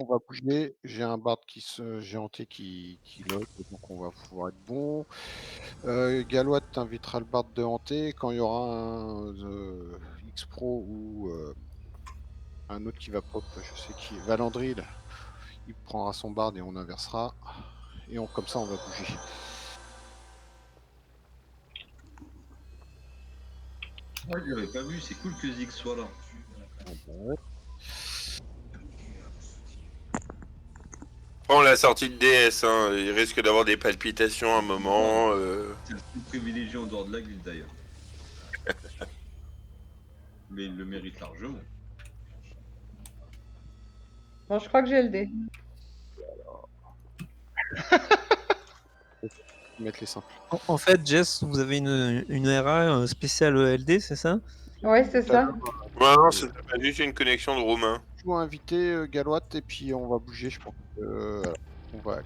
On va bouger. J'ai un bard j'ai hanté qui lock, donc on va pouvoir être bon. Gallois t'invitera le bard de hanté. Quand il y aura un X-Pro ou un autre qui va pop, je sais qui, Valandril, il prendra son bard et on inversera. Et comme ça, on va bouger. Ah, je l'avais pas vu, c'est cool que Zig soit là. Ah bah ouais. Prends la sortie de DS, hein. Il risque d'avoir des palpitations à un moment. C'est le seul privilégié en dehors de la guilde d'ailleurs. Mais il le mérite largement. Bon, je crois que j'ai le dé. Mettre les simples. En fait, Jess, vous avez une RA spéciale ELD, c'est ça? Ouais, c'est ça. Ouais, non, c'est pas juste une connexion de Romain. Je vais inviter Gallois et puis on va bouger, je pense. Voilà. On va.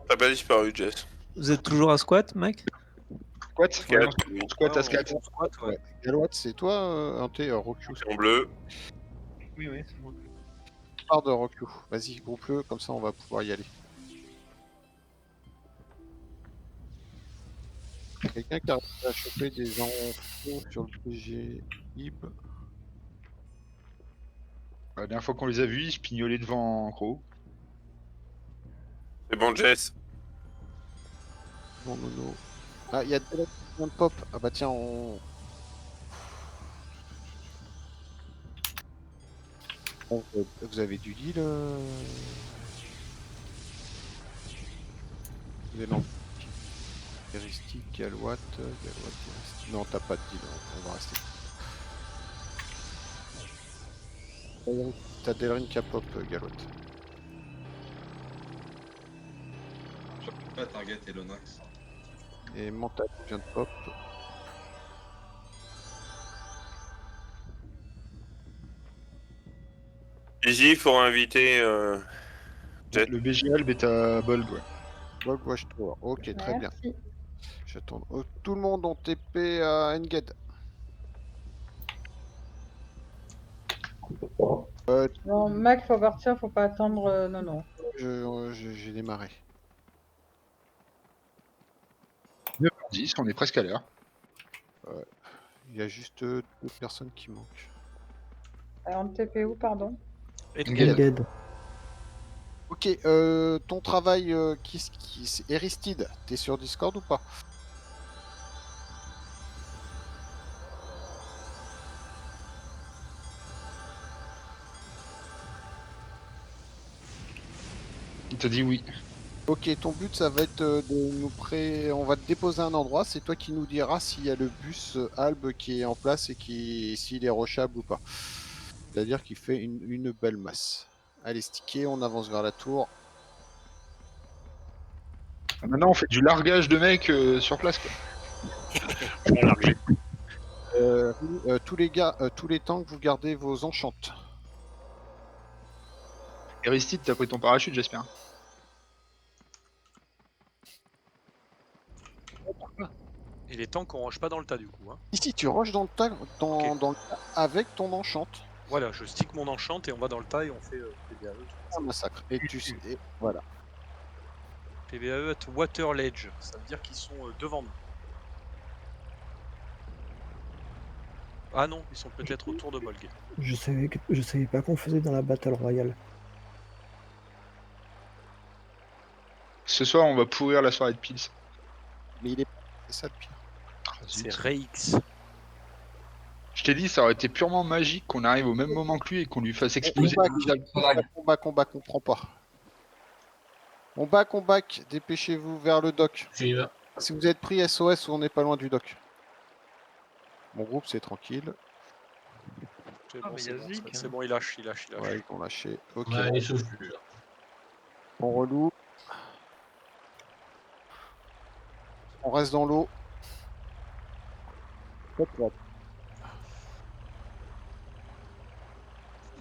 T'as pas disparu, Jess. Vous êtes toujours à squat, mec? Squat, Squat, oui. squat à squat. Ouais. Gallois, c'est toi, hanté Roku. En bleu. Oui, oui, c'est moi. Part de Roku. Vas-y, groupe-le, comme ça on va pouvoir y aller. Quelqu'un qui a réussi à choper des infos sur le PG Ib. La dernière fois qu'on les a vus, ils se pignolaient devant Crow. C'est bon, Jess. Non, non, non. Ah, il y a des qui vient de pop. Ah bah tiens, Bon, vous avez du deal Vous avez Heuristique, Gallois, Heuristique. Non, t'as pas de deal, on va rester. T'as Delrin qui a pop, Gallois. Je peux pas target et Lonax. Et Mental vient de pop. Easy, il faudra inviter Jet. Le BGL bêta Bold, ouais. Bog Watchtower. Ok, très bien. Merci. J'attends. Tout le monde en TP à Enged. Bon, Mac, faut partir, faut pas attendre. Non, non. J'ai démarré. 9h10, on est presque à l'heure. Il y a juste 2 personnes qui manquent. En TP où, pardon? Enged. Ok, ton travail, c'est Aristide, t'es sur Discord ou pas? Il t'a dit oui. Ok, ton but ça va être de nous on va te déposer à un endroit, c'est toi qui nous diras s'il y a le bus Albe qui est en place et s'il est rushable ou pas. C'est-à-dire qu'il fait une belle masse. Allez, sticker, on avance vers la tour. Maintenant, on fait du largage de mecs sur place, quoi. Tous les gars, tous les tanks, vous gardez vos enchantes. Aristide, t'as pris ton parachute, j'espère. Et les tanks, on range pas dans le tas du coup. Hein. Ici, tu rushes dans le tas, dans le tas avec ton enchante. Voilà, je stick mon enchant et on va dans le tas et on fait PBAE. Un massacre. Et voilà. PBAE at Water Ledge, ça veut dire qu'ils sont devant nous. Ah non, ils sont peut-être autour de Molg. Je savais pas qu'on faisait dans la Battle Royale. Ce soir, on va pourrir la soirée de Pils. Mais c'est ça le pire. C'est Reix. Je t'ai dit, ça aurait été purement magique qu'on arrive au même moment que lui et qu'on lui fasse exploser. On comprend pas. On back, dépêchez-vous vers le dock. Si vous êtes pris SOS, on n'est pas loin du dock. Mon groupe, c'est tranquille. C'est bon, c'est bon, il lâche. Ouais, ils ont lâché. Ok. Ouais, il souffle plus, là. On reloue. On reste dans l'eau.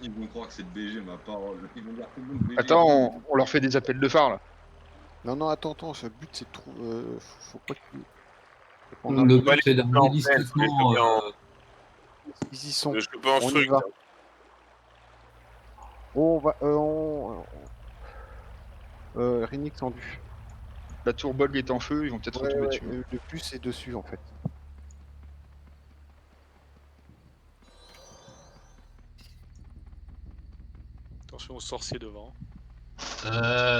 Ils vont croire que c'est le BG, ma parole. Ils vont dire que le BG. Attends, on leur fait des appels de phare, là. Non, attends, le but c'est de trouver. Faut pas que. Le but, c'est d'amener discrètement. Ils y sont. Je peux en On y truc. va. On va. Renix tendu. La tour Bolg est en feu, ils vont peut-être Ouais, retomber ouais, dessus. le plus c'est dessus en fait. Attention aux sorciers devant.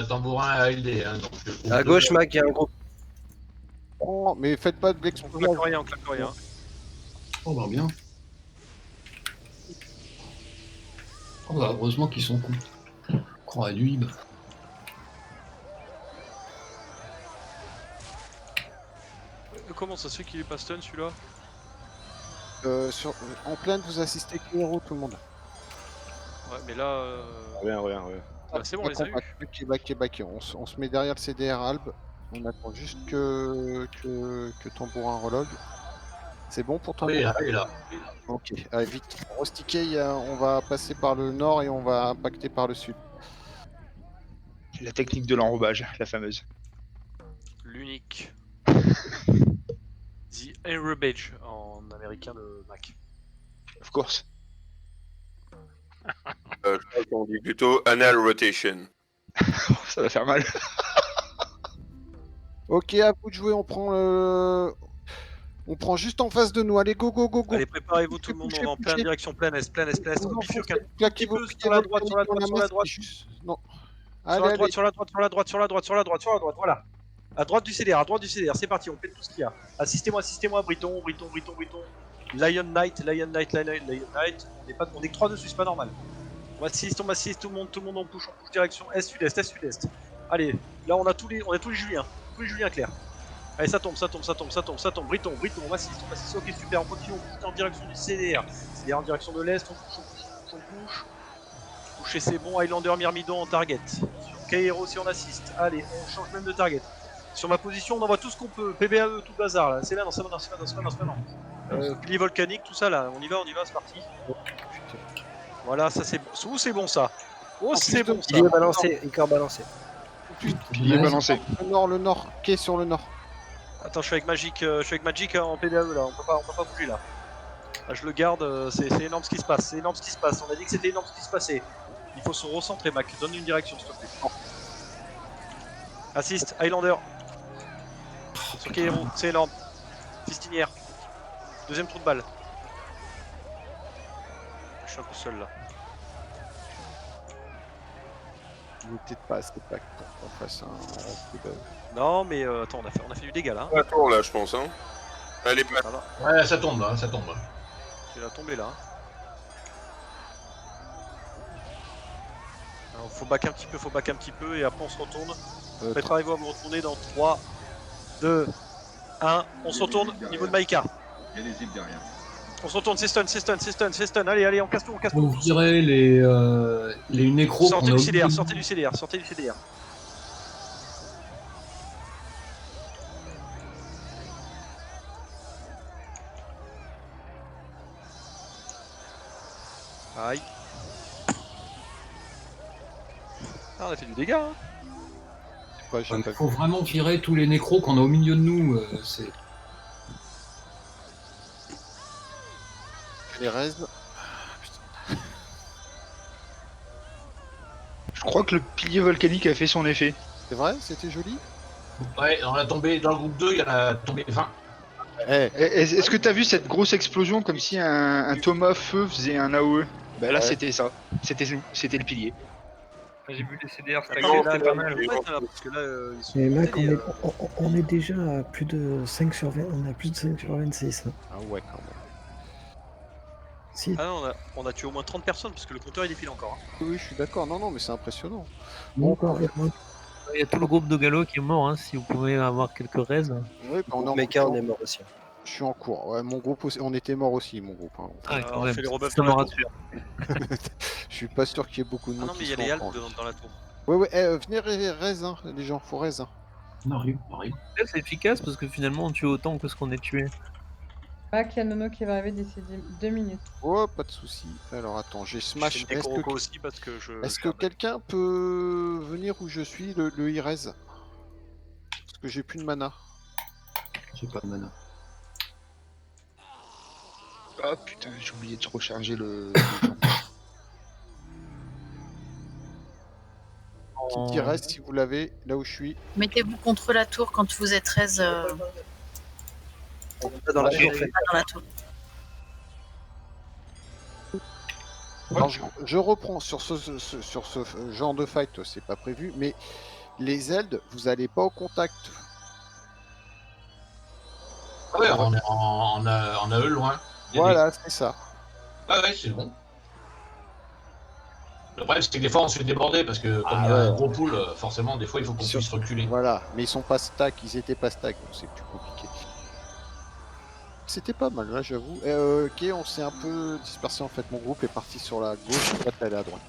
Tambourin à LD. Hein, donc, À gauche, Mac, il y a un gros. Oh, mais faites pas de On l'explosion. claque rien, on claque rien. On va bien. Oh, bah, heureusement qu'ils sont cons. Croix à lui. Bah. Comment ça se fait qu'il est pas stun celui-là? En pleine, vous assistez que les héros, tout le monde. Ouais, mais là. Rien. Bah, c'est bon, on les a eu. Backé. On se met derrière le CDR Alb. On attend juste que Tambourin relogue. C'est bon pour Tambourin? Allez là. Ok, allez vite. Rostiqué, on va passer par le nord et on va impacter par le sud. La technique de l'enrobage, la fameuse. L'unique. The Aerobage en américain de Mac. Of course. Je crois qu'on dit plutôt anal rotation. Ça va faire mal. Ok, à vous de jouer, on prend juste en face de nous. Allez, go. Allez, préparez-vous tout le monde, on va en pleine direction plein est. On bifurque un Claquez petit peu vos sur la droite, pieds dans la masse, droite. juste- Non. Sur Allez, la allez. droite, sur la droite, voilà. À droite du CDR, c'est parti, on fait tout ce qu'il y a. Assistez-moi, Briton. Lion Knight. On est que 3 dessus, c'est pas normal. On assiste, tout le monde on push direction est, sud-est. Allez, là on a tous les Juliens, clairs. Allez, ça tombe. Briton, on assiste, ok, super, on continue, on pousse en direction du CDR. CDR en direction de l'est, on push. Pusher, c'est bon, Highlander, Myrmidon en target. Sur Kairo, si on assiste. Allez, on change même de target. Sur ma position, on envoie tout ce qu'on peut. PBAE, tout le bazar là. C'est maintenant. Pilier volcanique, tout ça là. On y va, c'est parti. Voilà, ça c'est bon. C'est bon ça. C'est bon ça. Il est balancé, Icor balancé. Pilier balancé. Le nord, quai sur le nord. Attends, je suis avec Magic en PBAE là. On peut pas bouger là. Là, je le garde, c'est énorme ce qui se passe. On a dit que c'était énorme ce qui se passait. Il faut se recentrer, Mac. Donne une direction, s'il te plaît. Assist, Highlander. Sur Kairo, c'est énorme. Fistinière. Deuxième trou de balle. Je suis un peu seul là. Il n'est peut-être pas assez pack pour qu'on fasse un coup de... Non, mais attends, on a fait du dégât là. La tour là, je pense. Hein. Allez, pas. Ça va, Ouais, ça tombe. tu l'as tombé là. Alors, faut back un petit peu et après on se retourne. Préparez-vous à vous retourner dans 3, 2, 1. On se retourne au niveau de Maïka. Il y a des zips derrière. On se retourne, c'est stun. Allez, on casse tout. On virait les nécros. Sortez du CDR. Aïe. Ah, on a fait du dégât, hein. Il faut vraiment virer tous les nécros qu'on a au milieu de nous. C'est... Les raids. Je crois que le pilier volcanique a fait son effet. C'est vrai? C'était joli? Ouais, on a tombé dans le groupe 2, il y en a tombé 20. Est-ce que t'as vu cette grosse explosion comme si un Thomas feu faisait un AOE? Bah là, Ouais. c'était ça. C'était nous. C'était le pilier. J'ai vu les CDR Attends, stacker, là, c'était pas mal. parce que là, ils sont Mais Mac, montés, on est déjà à plus de 5 sur 20. On a plus de 5 sur 26. Hein. Ah ouais, quand même. Si. Ah non, on a tué au moins 30 personnes parce que le compteur il défile encore. Hein. Oui, je suis d'accord. Non, mais c'est impressionnant. Bon, encore, Il y a tout le groupe de Gallo qui est mort, hein, si vous pouvez avoir quelques raises. Oui, on est en Mecha, on est mort aussi. Je suis en cours. Ouais, mon groupe aussi. On était mort aussi, mon groupe. Hein. Ah, on quand même, fait les rebuffs ça dans me la rassure. Je suis pas sûr qu'il y ait beaucoup de Ah monde non, mais qui il y a soit les en Alpes France. dans la tour. Ouais, venez raise, hein, les gens, faut raise. Hein. On arrive. C'est efficace parce que finalement on tue autant que ce qu'on est tué. Mac, il y a Nono qui va arriver d'ici 2 minutes. Oh, pas de soucis. Alors attends, j'ai Je smash. fais une déco aussi parce que je. Est-ce que quelqu'un peut venir où je suis, le Irez? Parce que j'ai plus de mana. J'ai pas de mana. Ah putain, j'ai oublié de recharger le. Titi reste si vous l'avez, là où je suis. Mettez-vous contre la tour quand vous êtes 13. Pas dans la tour, Pas dans la tour. Alors, je reprends sur ce genre de fight, c'est pas prévu, mais les Eld, vous allez pas au contact. Ouais, on est en AE loin. Voilà, c'est ça. Ah ouais, c'est bon. Le problème, c'est que des fois, on se fait déborder parce que comme il y a un gros pool, forcément, des fois, il faut qu'on puisse reculer. Voilà, mais ils sont pas stack, ils étaient pas stack, donc c'est plus compliqué. C'était pas mal, là, j'avoue. Ok, on s'est un peu dispersé, en fait. Mon groupe est parti sur la gauche, toi t'es allé à droite.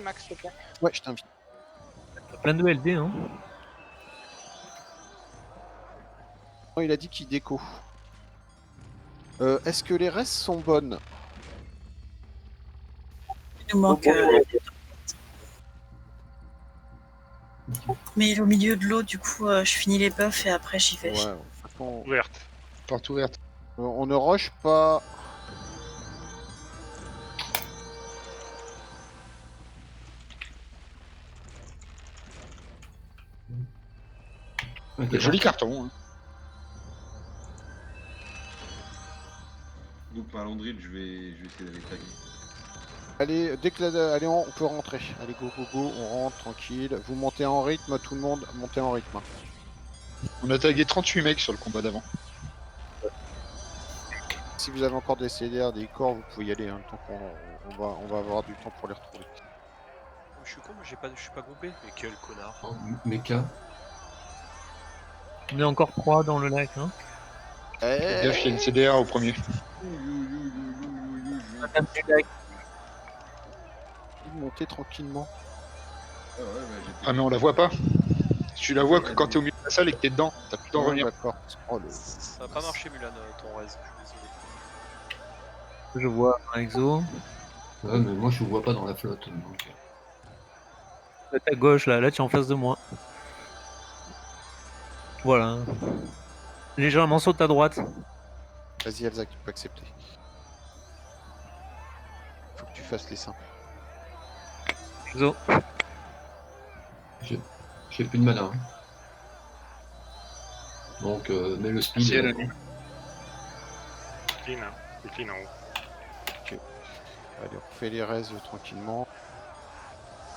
Max, s'il te plaît. Ouais, je t'invite. Plein de LD, hein. Non, il a dit qu'il déco. Est-ce que les restes sont bonnes? Il nous manque. Mais il est au milieu de l'eau, du coup, je finis les buffs et après j'y vais. Ouais, Ouverte. Porte ouverte. on ne rush pas. Joli carton. Hein. Donc Malandril, je vais essayer d'aller taguer. Allez, dès que allez, on peut rentrer. Allez, go, go, go, on rentre, tranquille. Vous montez en rythme, tout le monde, montez en rythme. On a tagué 38 mecs sur le combat d'avant. Si vous avez encore des CDR, des corps, vous pouvez y aller, hein, tant qu'on va avoir du temps pour les retrouver. Je suis con, moi je suis pas groupé. Mais quel connard. Oh, Mecha. On est encore 3 dans le lac, hein. Gaffe, il y a une CDR au premier. Montez tranquillement. Ah mais on la voit pas. Tu la vois que quand t'es au milieu de la salle et que t'es dedans, t'as plus le temps de revenir. D'accord. Oh, Ça va pas marcher, Mulan, ton raise. Je suis désolé. Je vois un exo. Ouais, mais moi, je vois pas dans la flotte. Donc... À ta gauche, là tu es en face de moi. Voilà. Légèrement saute à droite. Vas-y, Elsa, tu peux accepter. Faut que tu fasses les simples. Exo. J'ai plus de mana. Hein. Donc, mets le speed. Clean en haut. Ok. Allez, on fait les raises tranquillement.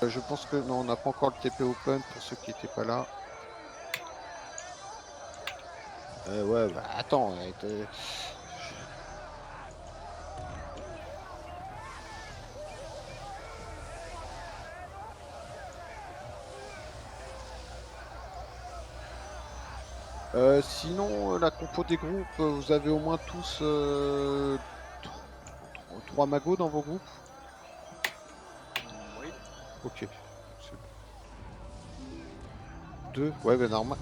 Je pense que non, on n'a pas encore le TP open pour ceux qui n'étaient pas là. Ouais, bah attends. Sinon, la compo des groupes, vous avez au moins tous 3 magos dans vos groupes? Oui. Ok. 2? Ouais, bah normal.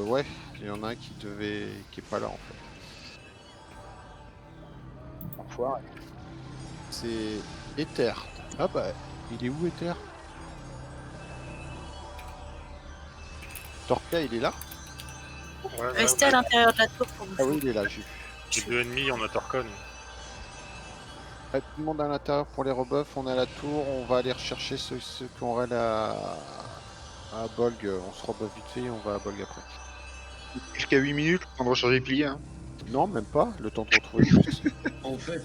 Ouais, il y en a un qui est pas là en fait. Enfoiré. C'est Ether. Ah bah, il est où Ether? Torka, il est là? Restez à l'intérieur de la tour pour vous. Ah oui, il est là, j'ai vu. Les deux ennemis, on a Torcon. Tout le monde à l'intérieur pour les rebuffs, on est à la tour, on va aller rechercher ceux qui ont raid à Bolg, on se rebuff vite fait et on va à Bolg après. Jusqu'à 8 minutes, le temps de recharger les piliers. Hein. Non, même pas, le temps de retrouver juste. En fait,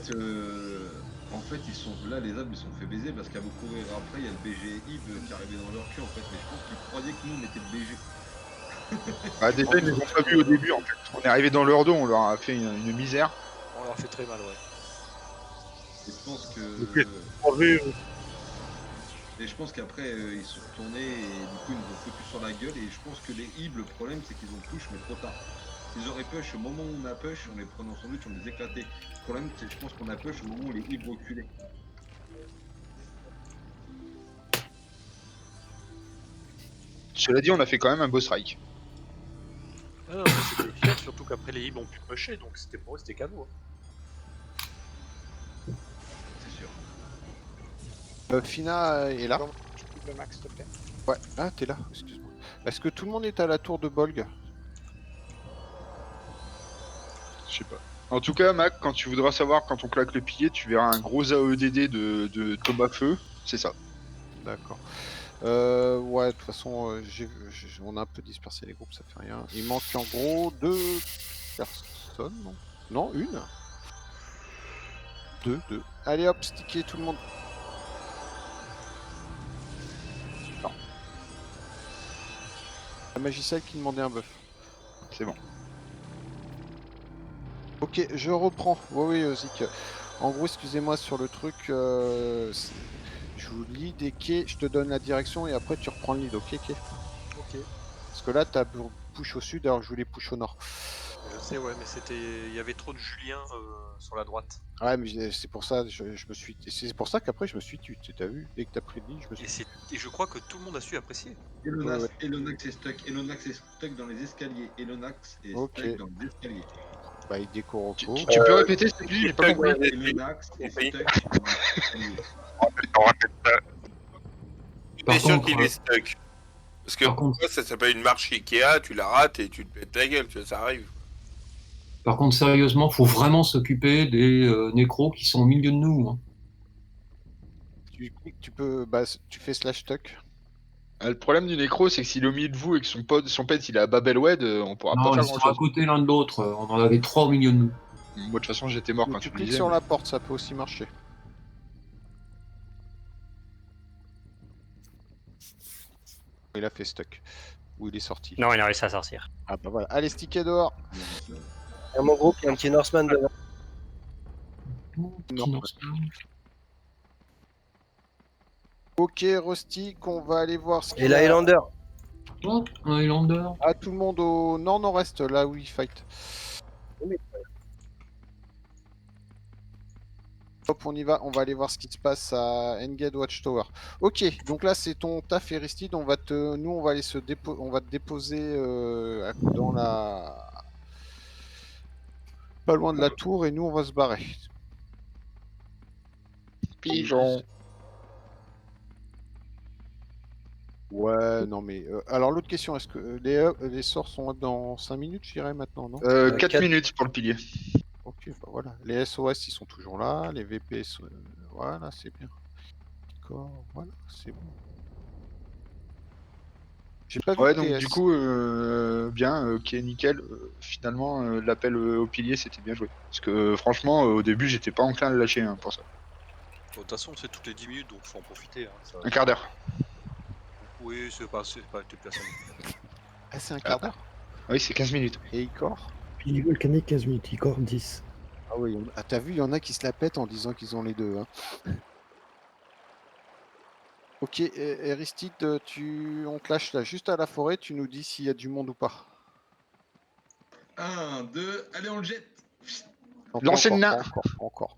ils sont là, les arbres ils sont fait baiser parce qu'à vous courir après, il y a le BG Yves qui arrivait dans leur cul en fait, mais je pense qu'ils croyaient que nous on était le BG. Bah déjà ils nous ont pas vu au début en fait. On est arrivé dans leur dos, on leur a fait une misère. On leur a fait très mal, ouais. Et je pense que. Et je pense qu'après ils se sont retournés et du coup ils nous ont foutu sur la gueule et je pense que les Ibs, le problème c'est qu'ils ont push mais trop tard. S'ils auraient push au moment où on a push, on les prenait en sandwich, on les éclatait. Le problème c'est que je pense qu'on a push au moment où les Ibs reculaient. Cela dit, on a fait quand même un beau strike. Ah non, mais c'était efficace, surtout qu'après les Ibs ont pu pusher, donc c'était pour eux c'était cadeau. C'est sûr. Fina est là. Je coupe le max, s'il te plaît. Ouais, ah t'es là, excuse-moi. Est-ce que tout le monde est à la tour de Bolg? Je sais pas. En tout cas, Mac, quand tu voudras savoir quand on claque le pilier, tu verras un gros AEDD de Thomas Feu, c'est ça. D'accord. Ouais, de toute façon, on a un peu dispersé les groupes, ça fait rien. Il manque en gros 2 personnes, non? Non, une? Deux. Allez hop, sticker tout le monde. Non. La magicielle qui demandait un buff. C'est bon. Ok, je reprends. Oui, Zik. En gros, excusez-moi sur le truc. Je vous lis des quais, je te donne la direction et après tu reprends le lead, ok? Ok. Parce que là, t'as push au sud alors que je voulais push au nord. Je sais, ouais, mais il y avait trop de Julien sur la droite. Ouais, mais c'est pour ça, je me suis. C'est pour ça qu'après je me suis tué. T'as vu? Dès que t'as pris le lead, je me suis. Et je crois que tout le monde a su apprécier. Elonax est stuck. Elonax est stuck dans les escaliers. Elonax est stuck dans les escaliers. Bah, il décore au Tu peux répéter, s'il te plaît? J'ai pas compris. Elonax est stuck dans les escaliers. On répète ça. T'es sûr contre, qu'il est stuck. Parce que par pour moi, ça s'appelle une marche Ikea, tu la rates et tu te pètes la gueule, tu vois, ça arrive. Par contre, sérieusement, faut vraiment s'occuper des nécros qui sont au milieu de nous. Hein. Tu cliques, tu peux. Bah, tu fais slash tuck. Le problème du nécro, c'est que s'il est au milieu de vous et que son pet il est à Babelwed, on pourra Non, pas faire ils grand sont à chose. côté l'un de l'autre. On en avait 3 au milieu de nous. Moi, de toute façon, j'étais mort quand Tu tu me cliques disais. sur mais- la porte, ça peut aussi marcher. Il a fait stuck. Ou il est sorti. Non, il a réussi à sortir. Ah bah voilà. Allez, sticker dehors. Dans mon groupe, il y a un petit Norseman devant. Ok, Rustic, on va aller voir ce Et l'Highlander. Oh, un Highlander. Ah, tout le monde au nord-nord-est, là où il fight. Hop, on y va, on va aller voir ce qui se passe à Engage Watchtower. Ok, donc là c'est ton taf Aristide, nous on va aller on va te déposer dans la... Pas loin de la tour et nous on va se barrer. Pigeon. Ouais, non mais... alors l'autre question, est-ce que les sorts sont dans 5 minutes, je dirais maintenant, non? 4 minutes pour le pilier. Ok, bah voilà. Les SOS, ils sont toujours là. Les VP, voilà, c'est bien. D'accord, voilà, c'est bon. J'ai pas vu Ouais, de donc TS. du coup, bien, ok, nickel. Finalement, l'appel au pilier, c'était bien joué. Parce que franchement, au début, j'étais pas enclin à le lâcher pour ça. De toute façon, c'est toutes les 10 minutes, donc faut en profiter. Hein, ça... Un quart d'heure. Oui, c'est pas toute personne. Ah, c'est un quart d'heure? Oui, c'est 15 minutes. Et Icor? Puis Volcanic 15 minutes, Icor 10. Ah oui, t'as vu, il y en a qui se la pètent en disant qu'ils ont les deux. Hein. Ok, Aristide, on te lâche là, juste à la forêt, tu nous dis s'il y a du monde ou pas. 1, 2, allez, on le jette. Non, Lancez le nain. Encore.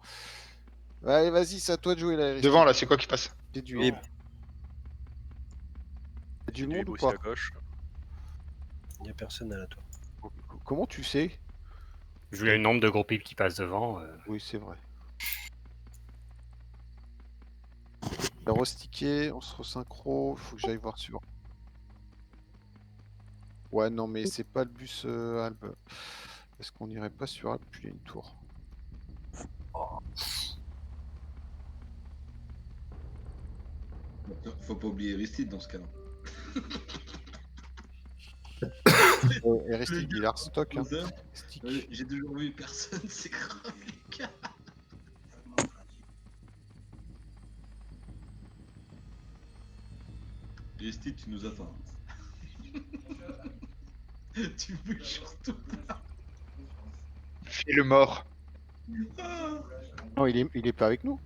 Allez, vas-y, c'est à toi de jouer là, Aristide. Devant, là, c'est quoi qui passe? C'est du Oui. Il y a du monde ou aussi pas? à gauche. Il n'y a personne à la tour. Comment tu sais? Vu le nombre de groupes qui passent devant. Oui, c'est vrai. La rustiquer, on se resynchro, faut que j'aille voir sur. Ouais, non, mais c'est pas le bus Albe. Est-ce qu'on irait pas sur Albe puis il y a une tour? Faut pas oublier Aristide dans ce cas-là. Aristide, il a restock. Hein. J'ai toujours vu personne, c'est grave les gars. Aristide, tu nous attends. Tu bouges surtout pas. Fais le mort. Non, il est pas avec nous.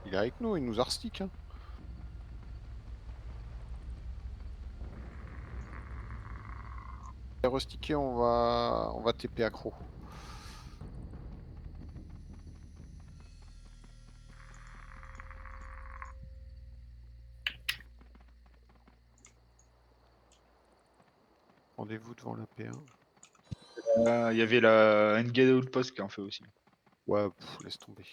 Il est avec nous, il nous arstique. Hein. Rustiquer, on va TP accro. Rendez-vous devant la P1. Il y avait la Engage Outpost qui en fait aussi. Ouais, laisse tomber.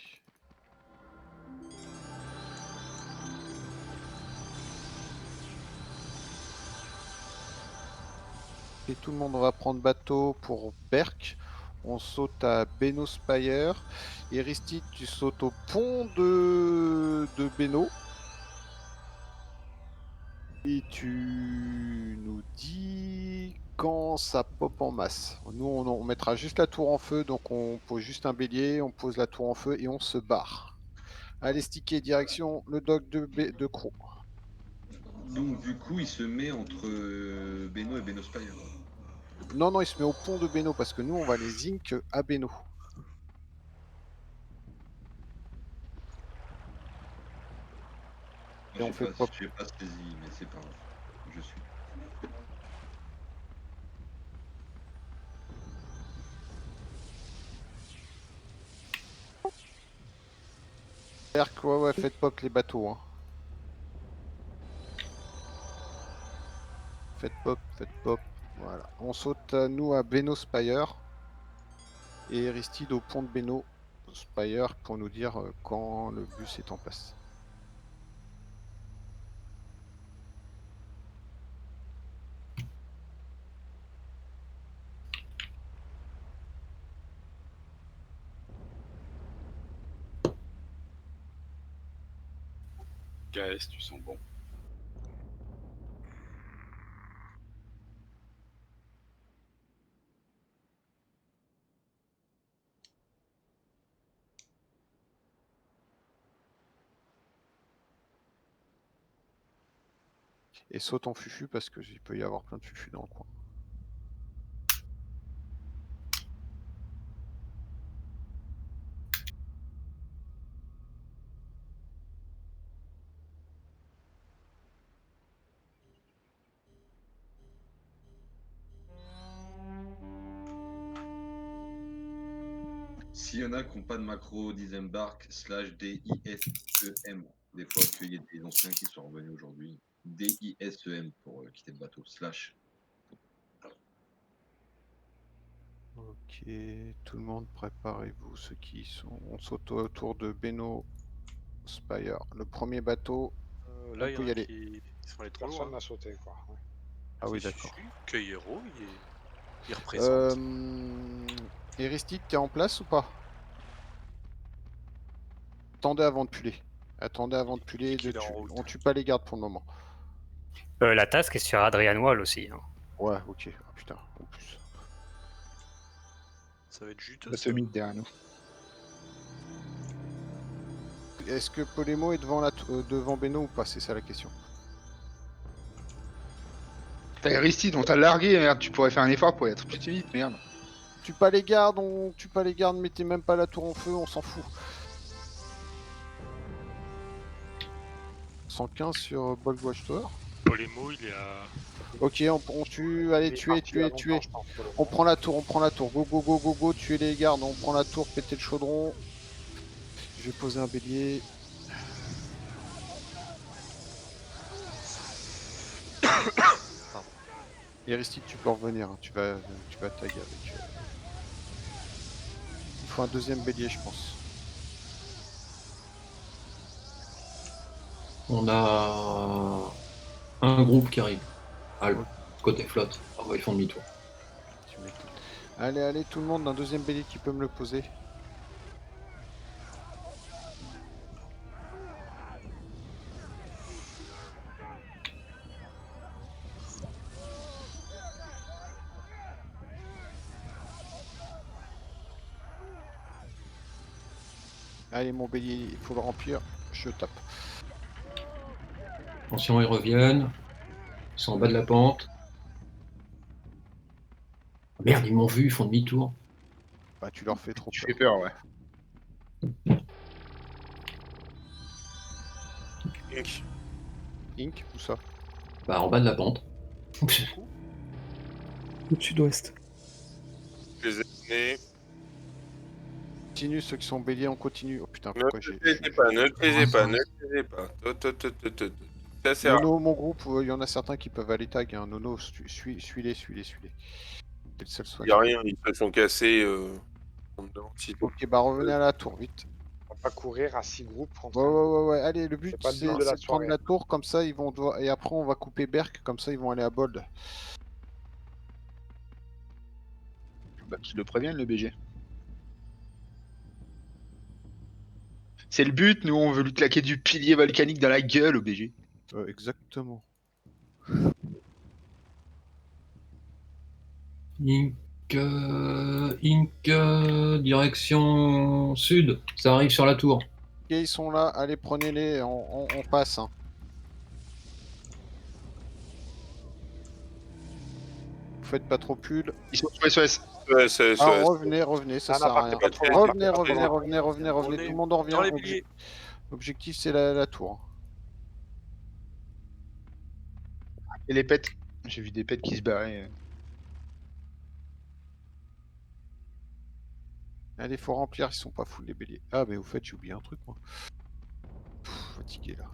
Et tout le monde va prendre bateau pour Berk. On saute à Beno Spire. Et Aristide, tu sautes au pont de Beno. Et tu nous dis quand ça pop en masse. Nous, on mettra juste la tour en feu, donc on pose juste un bélier, on pose la tour en feu et on se barre. Allez, sticker, direction le dock de Croc. Donc du coup, il se met entre Beno et Beno Spire. Non, non, il se met au pont de Beno parce que nous, on va les zinc à Beno. Et on fait pop. J'ai pas saisi, mais c'est pas grave. Je suis. Ouais, faites pop les bateaux. Hein. Faites pop. Voilà. On saute nous à Beno Spire. Et Aristide au pont de Beno Spire pour nous dire quand le bus est en place. KS, tu sens bon. Et saute en fufu parce qu'il peut y avoir plein de fufu dans le coin. S'il y en a qui n'ont pas de macro disembark / DISEM, des fois qu'il y a des anciens qui sont revenus aujourd'hui, DISEM pour quitter le bateau, /. Ok, tout le monde préparez-vous, ceux qui sont... On saute autour de Beno Spire. Le premier bateau, Là, on il y en peut y a aller. qui sont allés trop Personne loin. n'a sauté, quoi. Ouais. Ah oui, Si, d'accord. Que Hero, il représente. Aristide, t'es en place ou pas? Attendez avant de puller. Attendez avant de puller. qu'il est en route. On tue pas les gardes pour le moment. La task est sur Adrian Wall aussi. Hein. Ouais, ok. Ah, putain, en plus. Ça va être juteux. La semi derrière nous. Est-ce que Polémo est devant Beno ou pas? C'est ça la question. T'as Aristide, on t'a largué, merde, tu pourrais faire un effort pour être plus timide, merde. Tue pas les gardes, mettez même pas la tour en feu, on s'en fout. 115 sur Bold Watchtower. Polémo, il est à... Ok, on tue, allez, tuez. On prend la tour. Go, tuez les gardes, on prend la tour, pétez le chaudron. Je vais poser un bélier. Aristide, tu peux revenir, hein. tu vas tag avec... Il faut un deuxième bélier, je pense. On a un groupe qui arrive. Côté flotte. Ah bah, ils font demi-tour. Allez, tout le monde, un deuxième bélier qui peut me le poser. Allez, mon bélier, il faut le remplir. Je tape. Attention, ils reviennent. Ils sont en bas de la pente. Merde, ils m'ont vu, ils font demi-tour. Bah, tu leur fais trop peur. Tu fais peur, ouais. Ink, où ça? Bah, en bas de la pente. Au sud-ouest. Les années. Continue, ceux qui sont béliers, on continue. Oh putain, Ne pourquoi te taisez pas, ne te taisez pas. Ça sert à Nono, mon groupe, il y en a certains qui peuvent aller tag. Hein. Nono, suis-les. C'est le seul soin. Il n'y a rien, ils se sont cassés. Ok, bah revenez à la tour, vite. On va pas courir à 6 groupes contre Ouais. Allez, le but, pas le c'est but de la de prendre soirée. la tour, comme ça, ils vont devoir... Et après, on va couper Berk, comme ça, ils vont aller à Bold. Bah, qu'ils le préviennent, le BG. C'est le but, nous, on veut lui claquer du pilier volcanique dans la gueule au BG. Exactement. Direction sud, ça arrive sur la tour. Ok, ils sont là, allez, prenez-les, on passe. Hein. Vous faites pas trop pull. Ils sont sous SOS. Ah, revenez, ça sert à rien. pas trop Revenez, loin. revenez, tout le monde en revient. Dans les piliers. L'objectif, c'est la tour. Et les pets. J'ai vu des pets qui se barraient. Allez, faut remplir, ils sont pas fous les béliers. Ah, mais au fait, j'ai oublié un truc, moi. Fatigué, là.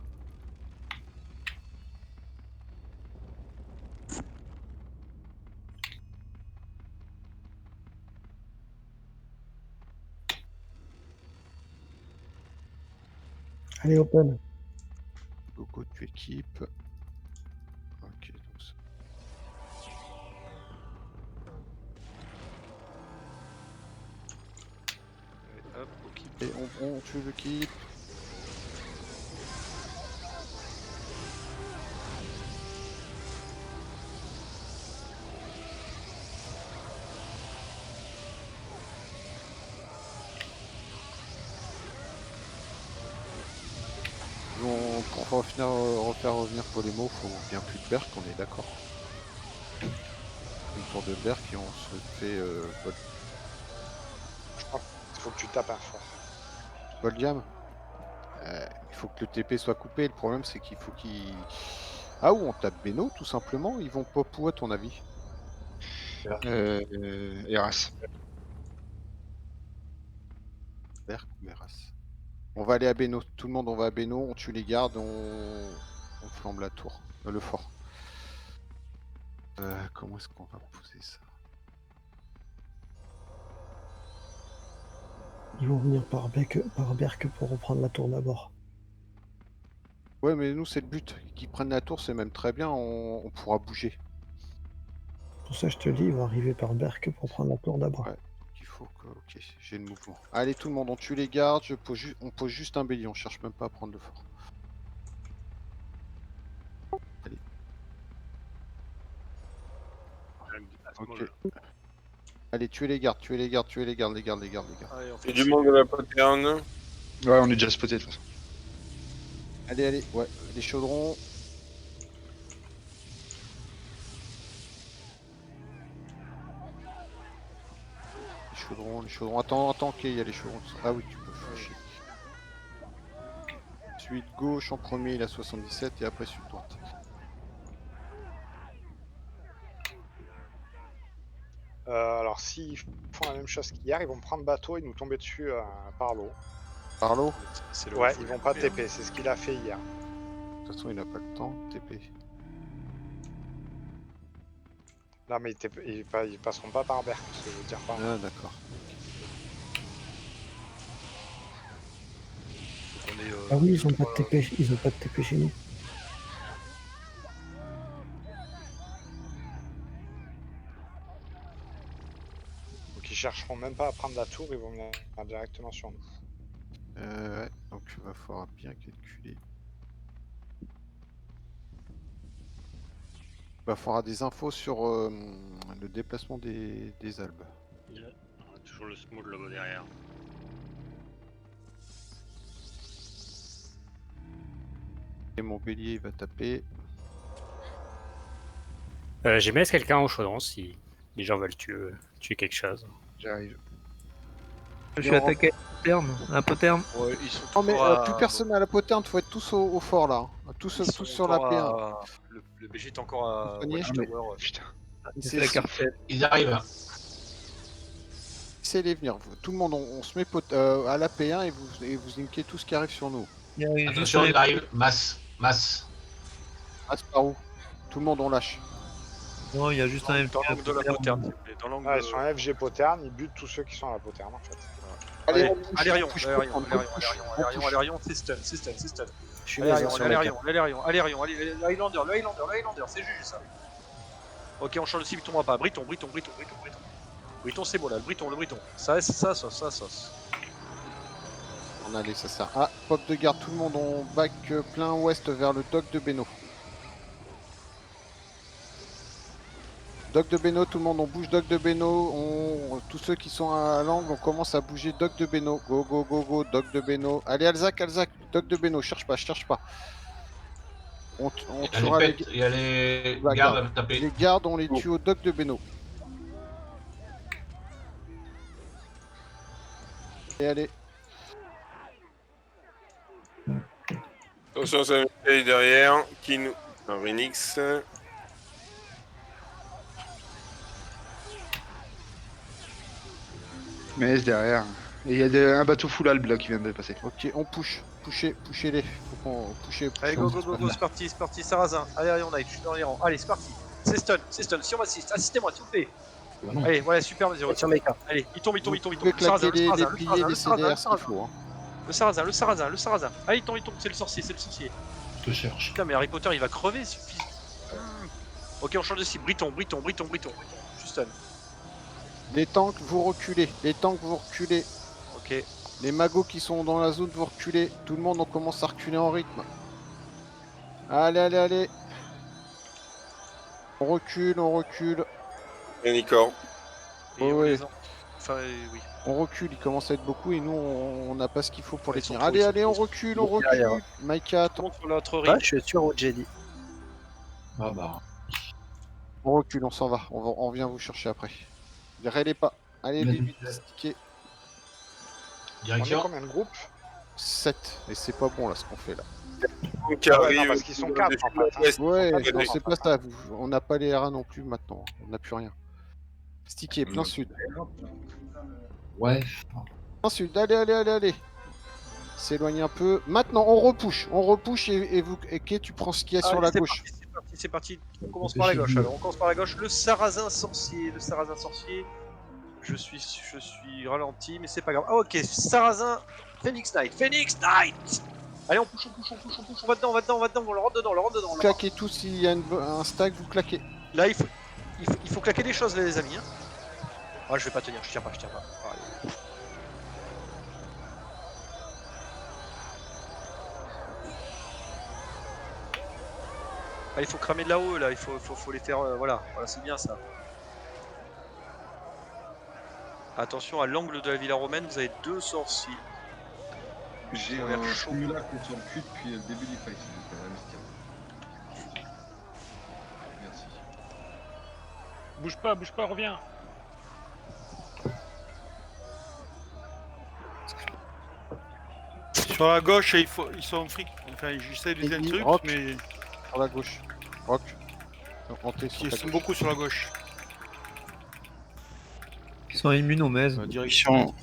Allez, open. Gogo, tu équipes. Ok, donc ça. Hop, ok. Et on tue le keep. Pour refaire revenir Polémo, faut bien plus de Berk, on est d'accord. Une tour de Berk et on se fait Je crois qu'il faut que tu tapes un fort. Boldiam. Il faut que le TP soit coupé, le problème c'est qu'il faut qu'il... Ah, ou on tape Beno tout simplement, ils vont pop où à ton avis? Eras. Berk ou Eras? On va aller à Beno, tout le monde on va à Beno, on tue les gardes, on flambe la tour, le fort. Comment est-ce qu'on va poser ça? Ils vont venir par Berk pour reprendre la tour d'abord. Ouais, mais nous c'est le but, qu'ils prennent la tour c'est même très bien, on pourra bouger. Pour ça, je te dis, ils vont arriver par Berk pour prendre la tour d'abord. Ouais, il faut que... Ok, j'ai le mouvement. Allez tout le monde, on tue les gardes, on pose juste un bélier, on cherche même pas à prendre le fort. Allez. Ok. Allez, tuez les gardes, les gardes. Allez, on Il y a du monde de la poterne. Ouais, on est déjà spoté de toute façon. Allez, ouais, les chaudrons. Les chaudrons. Attends, ok, il y a les chaudrons. Ah oui, tu peux flasher. Celui de gauche en premier, il a 77 et après celui de droite. Alors s'ils font la même chose qu'hier, ils vont prendre bateau et nous tomber dessus par l'eau. Par l'eau? Ouais, ils vont pas TP, c'est ce qu'il a fait hier. De toute façon, il n'a pas le temps, TP. Non mais ils passeront pas par Berk, ce que je veux dire pas. Ah d'accord. Ah oui, ils ont pas de TP, chez nous. Donc ils chercheront même pas à prendre la tour, ils vont venir directement sur nous. Ouais, donc il va falloir bien calculer. Il va falloir des infos sur le déplacement des albes. Il y a toujours le small là-bas derrière. Et mon bélier il va taper. J'ai laissé quelqu'un au chaudron si les gens veulent tuer quelque chose. J'arrive. Je suis attaqué à la poterne. Ouais, ils sont Non mais toujours plus personne à la poterne, faut être tous au fort là. Tous sur la P1. Le BG est encore à Soigné. Watchtower. Putain. C'est la cartette. Ils arrivent. Laissez-les venir. Tout le monde, on se met à la P1 et vous linkez tout ce qui arrive sur nous. Attention, ils arrivent. Masse. Ah, c'est par où? Tout le monde, on lâche. Non, il y a juste un Dans l'angle de la poterne, s'il vous plaît. Dans l'angle Ah, ils sont en FG poterne, ils butent tous ceux qui sont à la poterne en fait. Allez, Alérion, push, c'est stun. Je suis laser sur la carte. Alérion, le Highlander, c'est juste ça. Ok, on change de cible, tombera pas. Briton. Briton, c'est bon là, le Briton. Ça sauce. On allait, ça sert. Ah, pop de garde, tout le monde, on back plein ouest vers le dock de Beno. Doc de Beno, tout le monde, on bouge Doc de Beno. Tous ceux qui sont à l'angle, on commence à bouger Doc de Beno. Go, go, go, go, Doc de Beno. Allez, Alzac, Doc de Beno, cherche pas, cherche pas. On tuera les... Il y a les La gardes garde. à taper. Les gardes, on les tue au Doc de Beno. Et allez. Attention, ça me fait derrière. Qui nous. Un Renix. Mais derrière. Et il y a un bateau full albe là qui vient de passer. Ok, on push. Poussez-les. Faut qu'on push. Allez, go, go, go, go, c'est parti, Sarrazin. Allez, Iron Knight, je suis dans les rangs. Allez, c'est parti. C'est stun, si on m'assiste, assistez-moi, s'il vous plaît. Allez, voilà, super, vas-y, allez, il tombe. Vous pouvez claquer les piliers, les CDR, ce qu'il faut. Le Sarrazin. Allez, il tombe, c'est le sorcier. Je te cherche. Putain, mais Harry Potter, il va crever, ce fils. Ok, on change de cible. Briton. Je stun. Les tanks, vous reculez. Ok. Les magos qui sont dans la zone, vous reculez. Tout le monde, on commence à reculer en rythme. Allez. On recule. Unicorn. Et Ouais. Enfin, oui. On recule, il commence à être beaucoup et nous, on n'a pas ce qu'il faut pour les Ils sont tenir. trop, Allez, ils sont on trop. recule. Derrière. Maïka, Monte sur notre Ah, ring. je suis sur au Jedi. Ah bah. on recule, on s'en va. On vient vous chercher après. Rêlez pas. Allez, Vas-y. vite, stickez. On est Direction. combien de groupes 7. Et c'est pas bon là ce qu'on fait là. Qui Ah ouais, arrive. non, parce qu'ils sont 4 en fait. Hein. Ouais, Ils sont non, quatre, c'est pas ça. On n'a pas les RA non plus maintenant. On n'a plus rien. Stické, plein sud. Ouais. Plein sud, allez. S'éloigne un peu. Maintenant, on repousse et vous, Eke, tu prends ce qu'il y a sur la gauche. C'est parti. On commence par la gauche. Alors, on commence par la gauche. Le Sarrazin sorcier. Je suis ralenti, mais c'est pas grave. Ah, ok, Sarrazin. Phoenix Knight. Allez, on push. On va dedans. On le rentre dedans. Claquez tous, s'il y a un stack, vous claquez. Là, il faut claquer des choses, les amis. Hein. Ah, je vais pas tenir. Je tiens pas. Allez. Ah, il faut cramer de là-haut, là, il faut les faire, voilà, c'est bien ça. Attention, à l'angle de la villa romaine, vous avez 2 sorciers. J'ai Ils ont l'air un chauds. simulacre sur le cul depuis le début du fight, s'il vous plaît, investir. Merci. Bouge pas, reviens. Sur la gauche, ils sont fric. Enfin, j'essaie de viser le truc, Rock. mais Sur la gauche. Rock. Rentrez sur ils ta sont gauche. beaucoup sur la gauche. Ils sont immunomèses. Direction.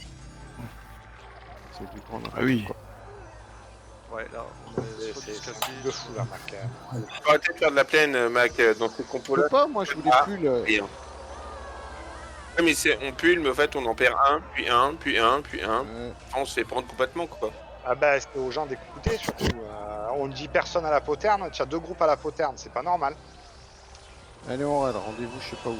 C'est du grand, Ah oui. Ouais, là, C'est un truc de fou là, Mac. Faut arrêter de faire de la plaine, Mac, dans ces Je compos-là. peux pas, moi je voulais plus le. Rien. Ouais, mais on pull, mais en fait, on en perd un, puis un. On se fait prendre complètement, quoi. Ah bah, c'est aux gens d'écouter surtout. On dit personne à la poterne, tu as 2 groupes à la poterne, c'est pas normal. Allez, on raid, rendez-vous, je sais pas où.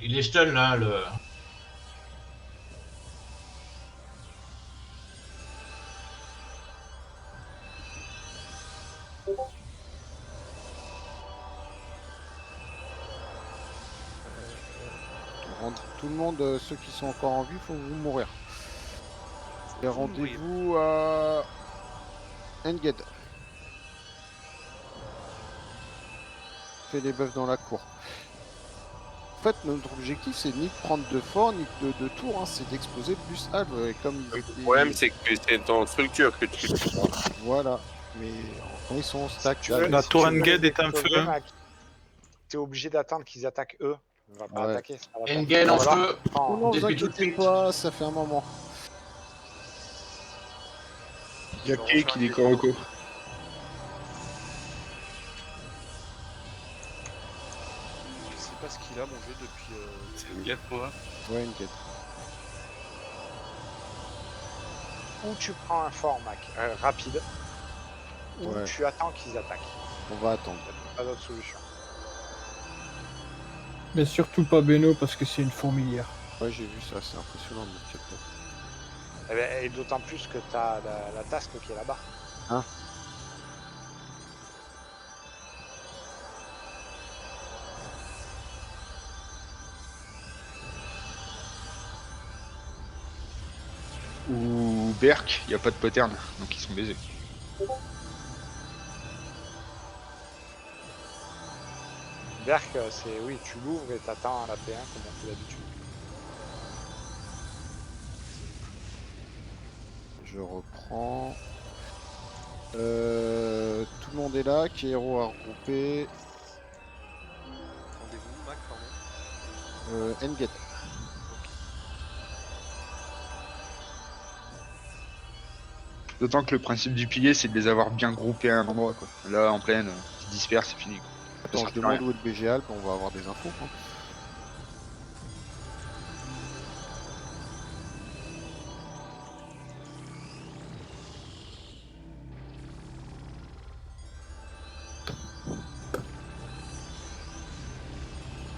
Il est stun là, le. Tout le monde, ceux qui sont encore en vie, faut vous mourir. Et rendez-vous à Enged. Fait les bœufs dans la cour. En fait, notre objectif, c'est ni de prendre de fort, ni de tour, hein, c'est d'exploser plus Alve. Et comme ils Le étaient... problème, c'est que c'est en structure que tu. Voilà. Mais quand ils sont en stack... La tour Enged est un feu. T'es obligé d'attendre qu'ils attaquent eux. On va pas Ouais. attaquer. ça va pas. Enged en Voilà. feu. Non, non, vous Depuis tout de inquiétez suite. pas, ça fait un moment. Il y a qui est corps au corps. Je sais pas ce qu'il a, mon jeu, depuis. C'est une guette, quoi. Ouais, une quête. Ou tu prends un fort, Mac, rapide, ou Ouais. tu attends qu'ils attaquent. On va attendre. Pas d'autre solution. Mais surtout pas Beno parce que c'est une fourmilière. Ouais, j'ai vu ça, c'est impressionnant de mettre quelqu'un. Eh ben, et d'autant plus que t'as la task qui est là-bas. Hein? Ou Berk, il n'y a pas de pattern, donc ils sont baisés. Berk, c'est oui, tu l'ouvres et t'attends à la P1 comme on fait d'habitude. Je reprends. Tout le monde est là, qui est héros à regrouper. Rendez-vous, Mac, pardon. Engate. D'autant que le principe du pilier, c'est de les avoir bien groupés à un endroit, quoi. Là, en pleine, ils se dispersent, c'est fini, quoi. Attends, je demande où est le BG Alp, on va avoir des infos. Hein.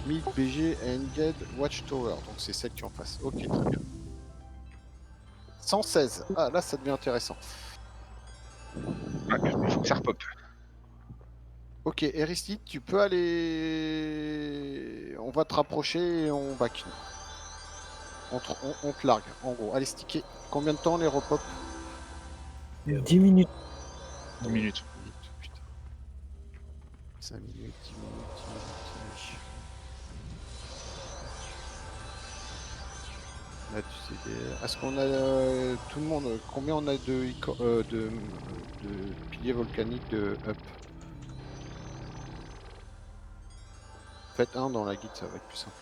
Mid, BG, Engage, Watchtower. Donc c'est celle qui est en face. Ok, très bien. 116. Ah, là, ça devient intéressant. Ouais, il faut que ça repop. Ok, Aristide, tu peux aller... On va te rapprocher et on back. On te largue, en gros. Allez, sticker. Combien de temps les repop? 10 minutes. 10 minutes. 5 minutes, 10 minutes, 10 minutes. Là, tu sais, est-ce qu'on a tout le monde, combien on a de piliers volcaniques de up? Faites un dans la guide, ça va être plus simple.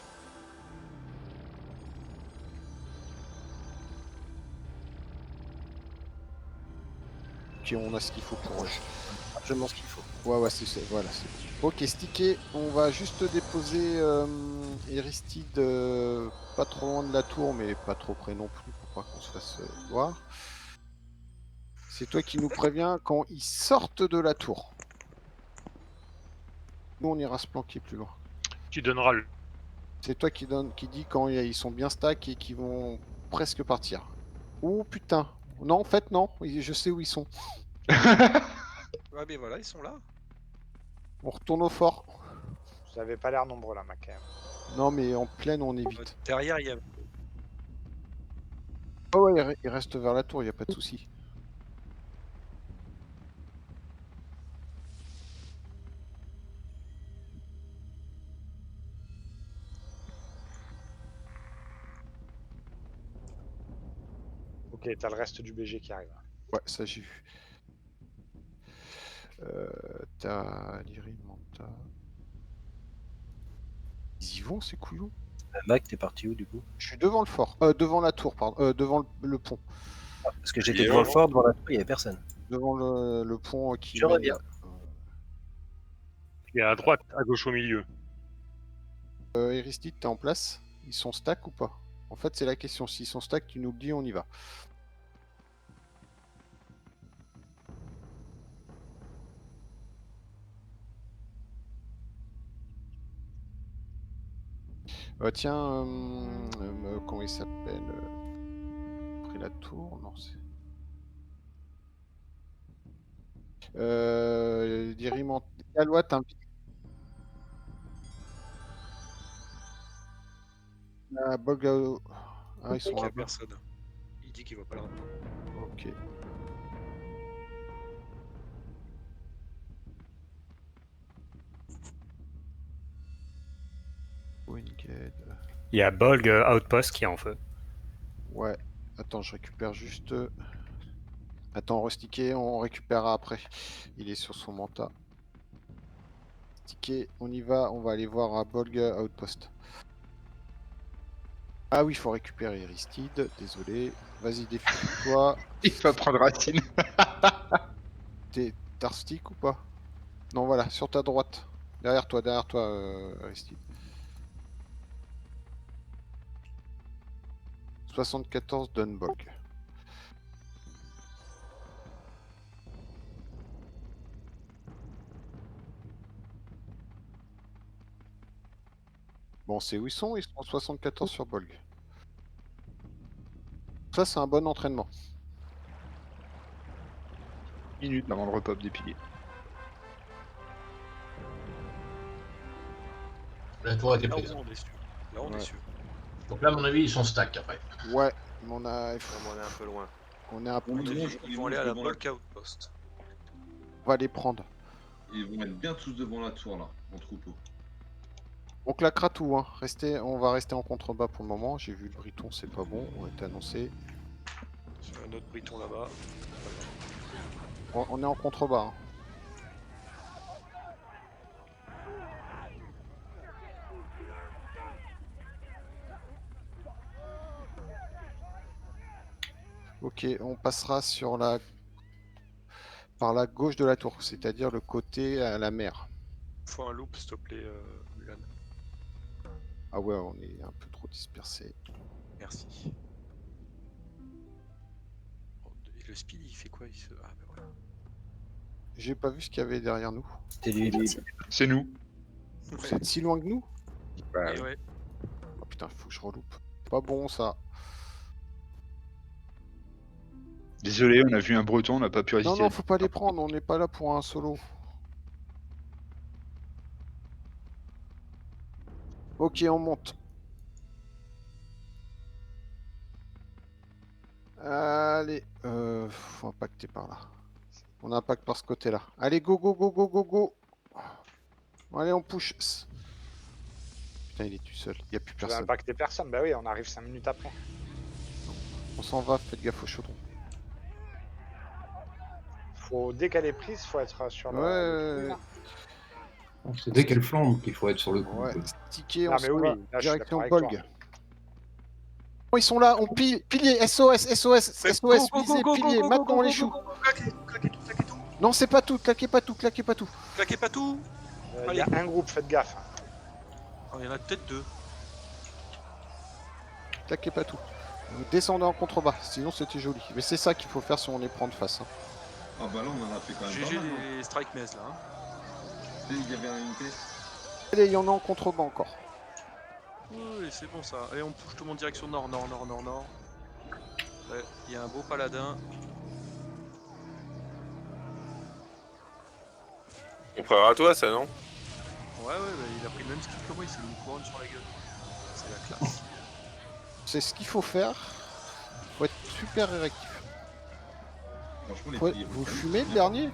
Ok, on a ce qu'il faut pour eux. Je pense qu'il faut. Ouais, c'est voilà. Ok, stické. On va juste déposer Aristide pas trop loin de la tour, mais pas trop près non plus pour pas qu'on se fasse voir. C'est toi qui nous préviens quand ils sortent de la tour. Nous, on ira se planquer plus loin. Tu donneras le. C'est toi qui dit quand ils sont bien stack et qu'ils vont presque partir. Oh putain. Non, en fait, non. Je sais où ils sont. Ouais, mais voilà, ils sont là. On retourne au fort. Vous avez pas l'air nombreux là, Mac, quand même. Non, mais en pleine, on évite. Derrière, il y a. Oh ouais, il reste vers la tour, il n'y a pas de souci. Ok, t'as le reste du BG qui arrive. Ouais, ça j'ai vu. T'as l'Irimanta. Ils y vont, ces couillons? Mac, t'es parti où du coup? Je suis devant le fort. Devant la tour, pardon. Devant le pont. Parce que j'étais devant le fort, devant la tour, il n'y avait personne. Devant le pont qui. Je reviens. Il est à droite, à gauche, au milieu. Aristide, t'es en place? Ils sont stack ou pas? En fait, c'est la question. S'ils sont stack, tu nous le dis, on y va. Tiens, comment il s'appelle? Après la tour? Non, c'est. Diriment. Galois, t'invites. Bolgao. Ah, ils sont Il y a là. personne. Il dit qu'il va pas le répondre. Ok. Winged. Il y a Bolg Outpost qui est en feu. Ouais. Attends, je récupère juste. Attends, restiquer, on récupérera après. Il est sur son manta. Stické, on y va, on va aller voir à Bolg Outpost. Ah oui, il faut récupérer Aristide, désolé. Vas-y, défile-toi. Il va prendre racine. T'es Tarstic ou pas? Non, voilà, sur ta droite. Derrière toi, Aristide. 74 Dunbolg. Bon, c'est où ils sont 74 sur Bolg. Ça, c'est un bon entraînement. Minute avant le repop des piliers. La tour a été Là, prise. on est sûr. Là, on est sûr. Donc là, à mon avis, ils sont stack après. Ouais, mais on a... On est un peu loin. On est un peu... Ils vont aller à la Bulk Outpost. On va les prendre. Ils vont être bien tous devant la tour là, en troupeau. On claquera tout, hein. On va rester en contrebas pour le moment. J'ai vu le Briton, c'est pas bon. On a été annoncé. Sur un autre Briton là-bas. On est en contrebas. Hein. Ok, on passera sur par la gauche de la tour, c'est-à-dire le côté à la mer. Faut un loop, s'il te plaît, Mulan. Ah ouais, on est un peu trop dispersé. Merci. Et le speed, il fait quoi Ah, ben voilà. J'ai pas vu ce qu'il y avait derrière nous. C'est nous. Vous êtes si loin que nous? Et ouais. Oh putain, faut que je reloupe. Pas bon ça. Désolé, on a vu un breton, on n'a pas pu résister. Non, non, faut pas les prendre, on n'est pas là pour un solo. Ok, on monte. Allez, faut impacter par là. On impacte par ce côté-là. Allez, go, go, go, go, go, go. Allez, on push. Putain, il est tout seul, il n'y a plus Tu vas personne. impacter personne. Bah oui, on arrive 5 minutes après. On s'en va, faites gaffe au chaudron. Faut, dès qu'elle est prise, faut être sur le. Ouais. C'est dès qu'elle flambe qu'il faut être sur le coup. Ouais, stické, Ah, on mais s'en oui, va. là, je suis Direction d'accord avec Bolg. Oh, ils sont là, on pile, pilier, SOS, SOS, SOS, visez, pilier, maintenant on les choue. Claquez tout. Non, c'est pas tout, claquez pas tout, claquez pas tout. Claquez pas tout. Il y a un groupe, faites gaffe. Oh, il y en a peut-être deux. Claquez pas tout. Vous descendez en contrebas, sinon c'était joli. Mais c'est ça qu'il faut faire si on les prend de face. Hein. Ah bah là on en a fait quand même GG pas mal. les strike mess là. Hein. Il y avait une pièce. Allez, il y en a en contrebas encore. Oui, c'est bon ça. Allez, on pousse tout le monde direction nord. Ouais, il y a un beau paladin. On frère à toi, ça, non? Ouais, bah, il a pris le même skill que moi, il s'est mis une couronne sur la gueule. C'est la classe. C'est ce qu'il faut faire. Faut être super réactif. Franchement, les Vous fumez le dernier?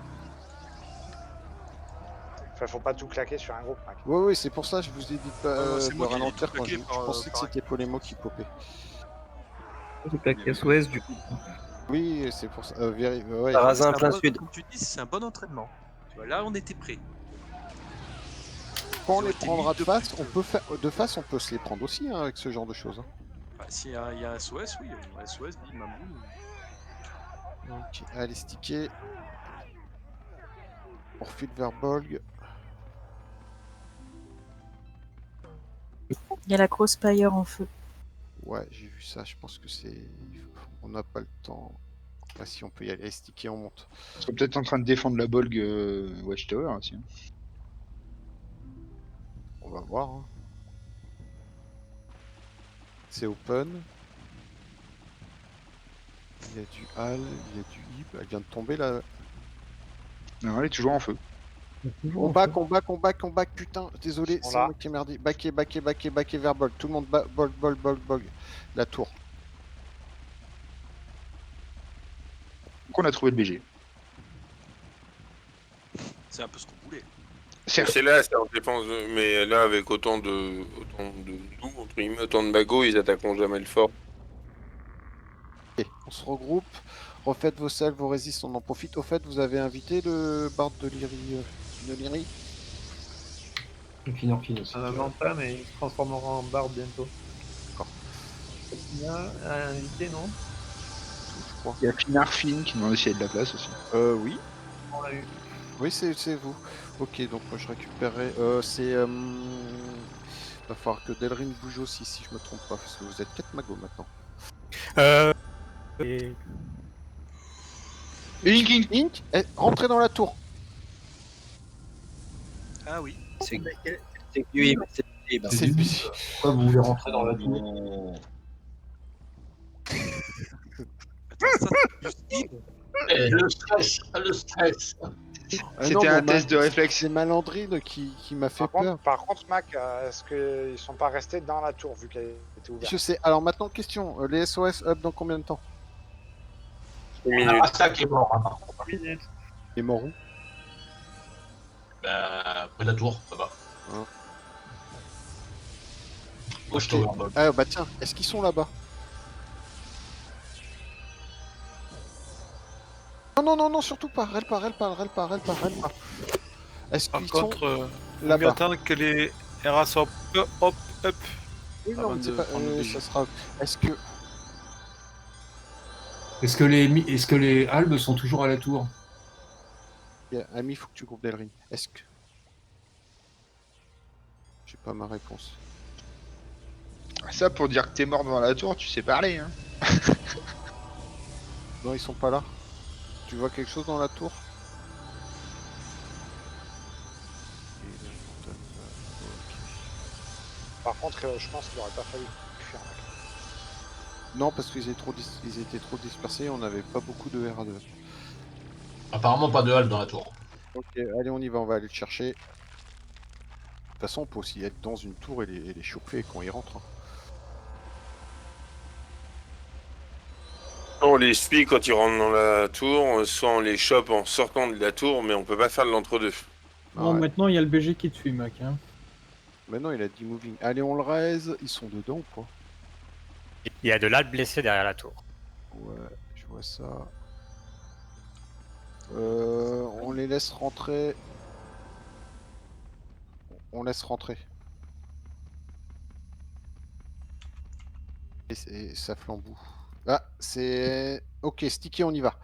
Enfin, faut pas tout claquer sur un groupe, mec. Oui, c'est pour ça que je vous ai dit c'est de moi qui ai ralentir tout quand claqué je par, pensais que pareil. c'était Polémo qui popait. J'ai claqué SOS du coup. Oui, c'est pour ça. Ouais, Sarrazin plein bon, sud. Comme tu dis, c'est un bon entraînement. Tu vois, là, on était prêts. Quand on Ils ont les été prendra mis de face, on peut faire de face, on peut se les prendre aussi hein, avec ce genre de choses. Hein. Bah, s'il y a un SOS, oui. SOS, bim, bam, boum. Ok, allez, sticker. On refile vers Bolg. Il y a la Crossfire en feu. Ouais, j'ai vu ça. Je pense que c'est. On n'a pas le temps. Là, si on peut y aller, sticker, on monte. Ils sont peut-être en train de défendre la Bolg Watchtower aussi. Hein. On va voir. Hein. C'est open. Il y a du Hal, il y a du Ib. Elle vient de tomber là. Non, elle est toujours en feu. On back, putain, désolé, sont c'est là. moi qui ai merdé. Backé vers Bolg. Tout le monde Bolg. La tour. Donc on a trouvé le BG. C'est un peu ce qu'on voulait. C'est là, c'est en défense, mais là, avec autant de nous, entre guillemets, autant de bagos, ils attaqueront jamais le fort. Ok, on se regroupe. Refaites vos salles, vos résistes, on en profite. Au fait, vous avez invité le bard de Lyrie. Finor aussi. Non pas, mais il se transformera en barbe bientôt. D'accord. Il y a un invité, non? Je crois. Il y a Finarfin qui demande s'il y a de la place aussi. Oui. On l'a eu. Oui, c'est vous. Ok, donc je récupérerai. Va falloir que Delrin bouge aussi, si je me trompe pas, parce que vous êtes 4 magos maintenant. Et... Ink, rentrez dans la tour. Ah oui. C'est lui, Eh ben, C'est le but. Pourquoi vous voulez rentrer dans la tour? Non. Et le stress, le stress. C'était un test de réflexe. C'est Malandrine qui m'a fait peur. Par contre, Mac, est-ce qu'ils sont pas restés dans la tour vu qu'elle était ouverte? Je sais. Alors maintenant, question. Les SOS up dans combien de temps? On a Rasta qui est mort, hein, par contre. Il est mort où? Bah, près de la tour, ça va. Hein. Watchtower. Ah bah tiens, est-ce qu'ils sont là-bas? Non, surtout pas. Rêle pas. Est-ce Par qu'ils sont contre, on là-bas? attendre que les RA soient up. Oui, non, avant mais c'est de pas, prendre le ça sera. Est-ce que Est-ce que les Albes sont toujours à la tour? Ami, faut que tu groupes Delrin. Est-ce que j'ai pas ma réponse? Ça, pour dire que t'es mort devant la tour, tu sais parler, hein. Non, ils sont pas là. Tu vois quelque chose dans la tour? Par contre, je pense qu'il aurait pas fallu fuir, Mac. Non, parce qu'ils étaient trop dispersés, on n'avait pas beaucoup de RA2. Apparemment pas de halte dans la tour. Ok, allez, on y va, on va aller le chercher. De toute façon, on peut aussi être dans une tour et les chauffer quand ils rentrent. Hein. On les suit quand ils rentrent dans la tour, soit on les chope en sortant de la tour, mais on peut pas faire de l'entre-deux. Non, maintenant il y a le BG qui te suit, Mac. Hein. Maintenant, il a dit moving. Allez, on le raise. Ils sont dedans ou pas? Il y a de l'albe blessé derrière la tour. Ouais, je vois ça. On les laisse rentrer. On laisse rentrer. Et ça flamboue. Ah, c'est... Ok, stické, on y va.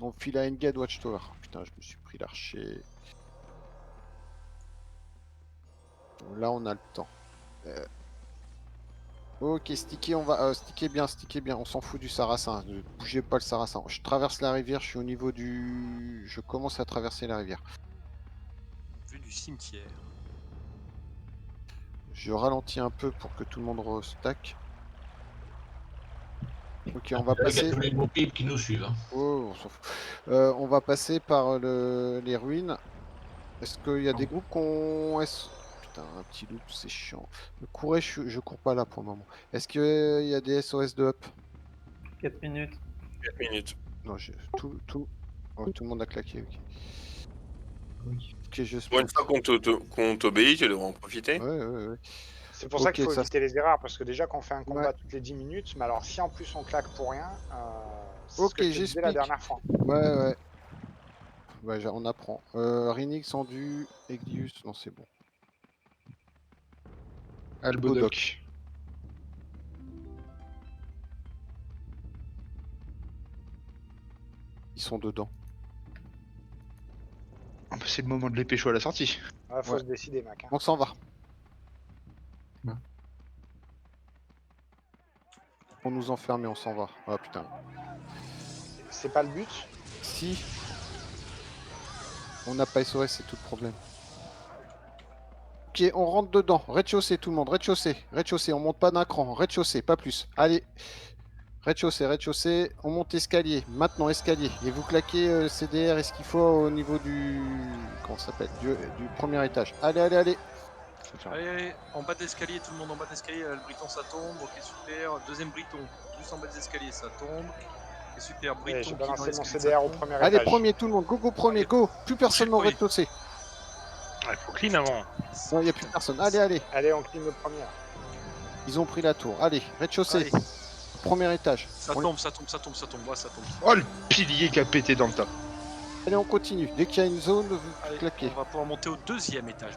On file à Engad Watchtower. Putain, je me suis pris l'archer. Là, on a le temps. Ok, stické, on va... stické bien, on s'en fout du Sarrasin. Ne bougez pas le Sarrasin. Je traverse la rivière, je suis au niveau du... Je commence à traverser la rivière. Vue du cimetière. Je ralentis un peu pour que tout le monde restack. Ok, on va passer... Il y a tous les beaux pipes qui nous suivent. Hein. Oh, on s'en fout. On va passer par les ruines. Est-ce qu'il y a des groupes qu'on... Putain, un petit loop, c'est chiant. Courez, je cours pas là pour le moment. Est-ce qu'il y a des SOS de up? 4 minutes. 4 minutes. Non, tout... Oh, tout le monde a claqué, ok. Ok, je Bon, une fois qu'on t'obéit, tu devrais en profiter. Ouais. C'est pour ça qu'il faut éviter les erreurs, parce que déjà qu'on fait un combat toutes les 10 minutes, mais alors si en plus on claque pour rien, c'est ce que je te disais la dernière fois. Ouais, on apprend. Rinix, Sandu, Eglius, non c'est bon. Albodoc. Ils sont dedans. Ah bah, c'est le moment de les pécho à la sortie. Ouais, faut se décider, Mac. Hein. On s'en va. On nous enferme et on s'en va. Ah putain. C'est pas le but? Si. On n'a pas SOS, c'est tout le problème. Ok, on rentre dedans. Rez-de-chaussée, tout le monde. Rez-de-chaussée. Rez-de-chaussée, on monte pas d'un cran. Rez-de-chaussée, pas plus. Allez. Rez-de-chaussée. On monte escalier. Maintenant, escalier. Et vous claquez CDR et ce qu'il faut au niveau du... Comment ça s'appelle du premier étage. Allez. Allez, en bas de l'escalier, tout le monde en bas de l'escalier, le briton ça tombe, ok super, deuxième briton, juste en bas des escaliers ça tombe, et super, briton J'ai qui balancé dans mon l'escalier, CDR ça au tombe. premier Allez, étage. premier, tout le monde. Go, premier, go. Plus personne au rez-de-chaussée. Il faut clean avant. Non, il n'y a plus personne. Allez. Allez, on clean le premier. Ils ont pris la tour. Allez, rez-de-chaussée. Premier étage. Ça tombe, ouais, ça tombe. Oh, le pilier qui a pété dans le tas. Allez, on continue. Dès qu'il y a une zone, vous claquez. On va pouvoir monter au deuxième étage.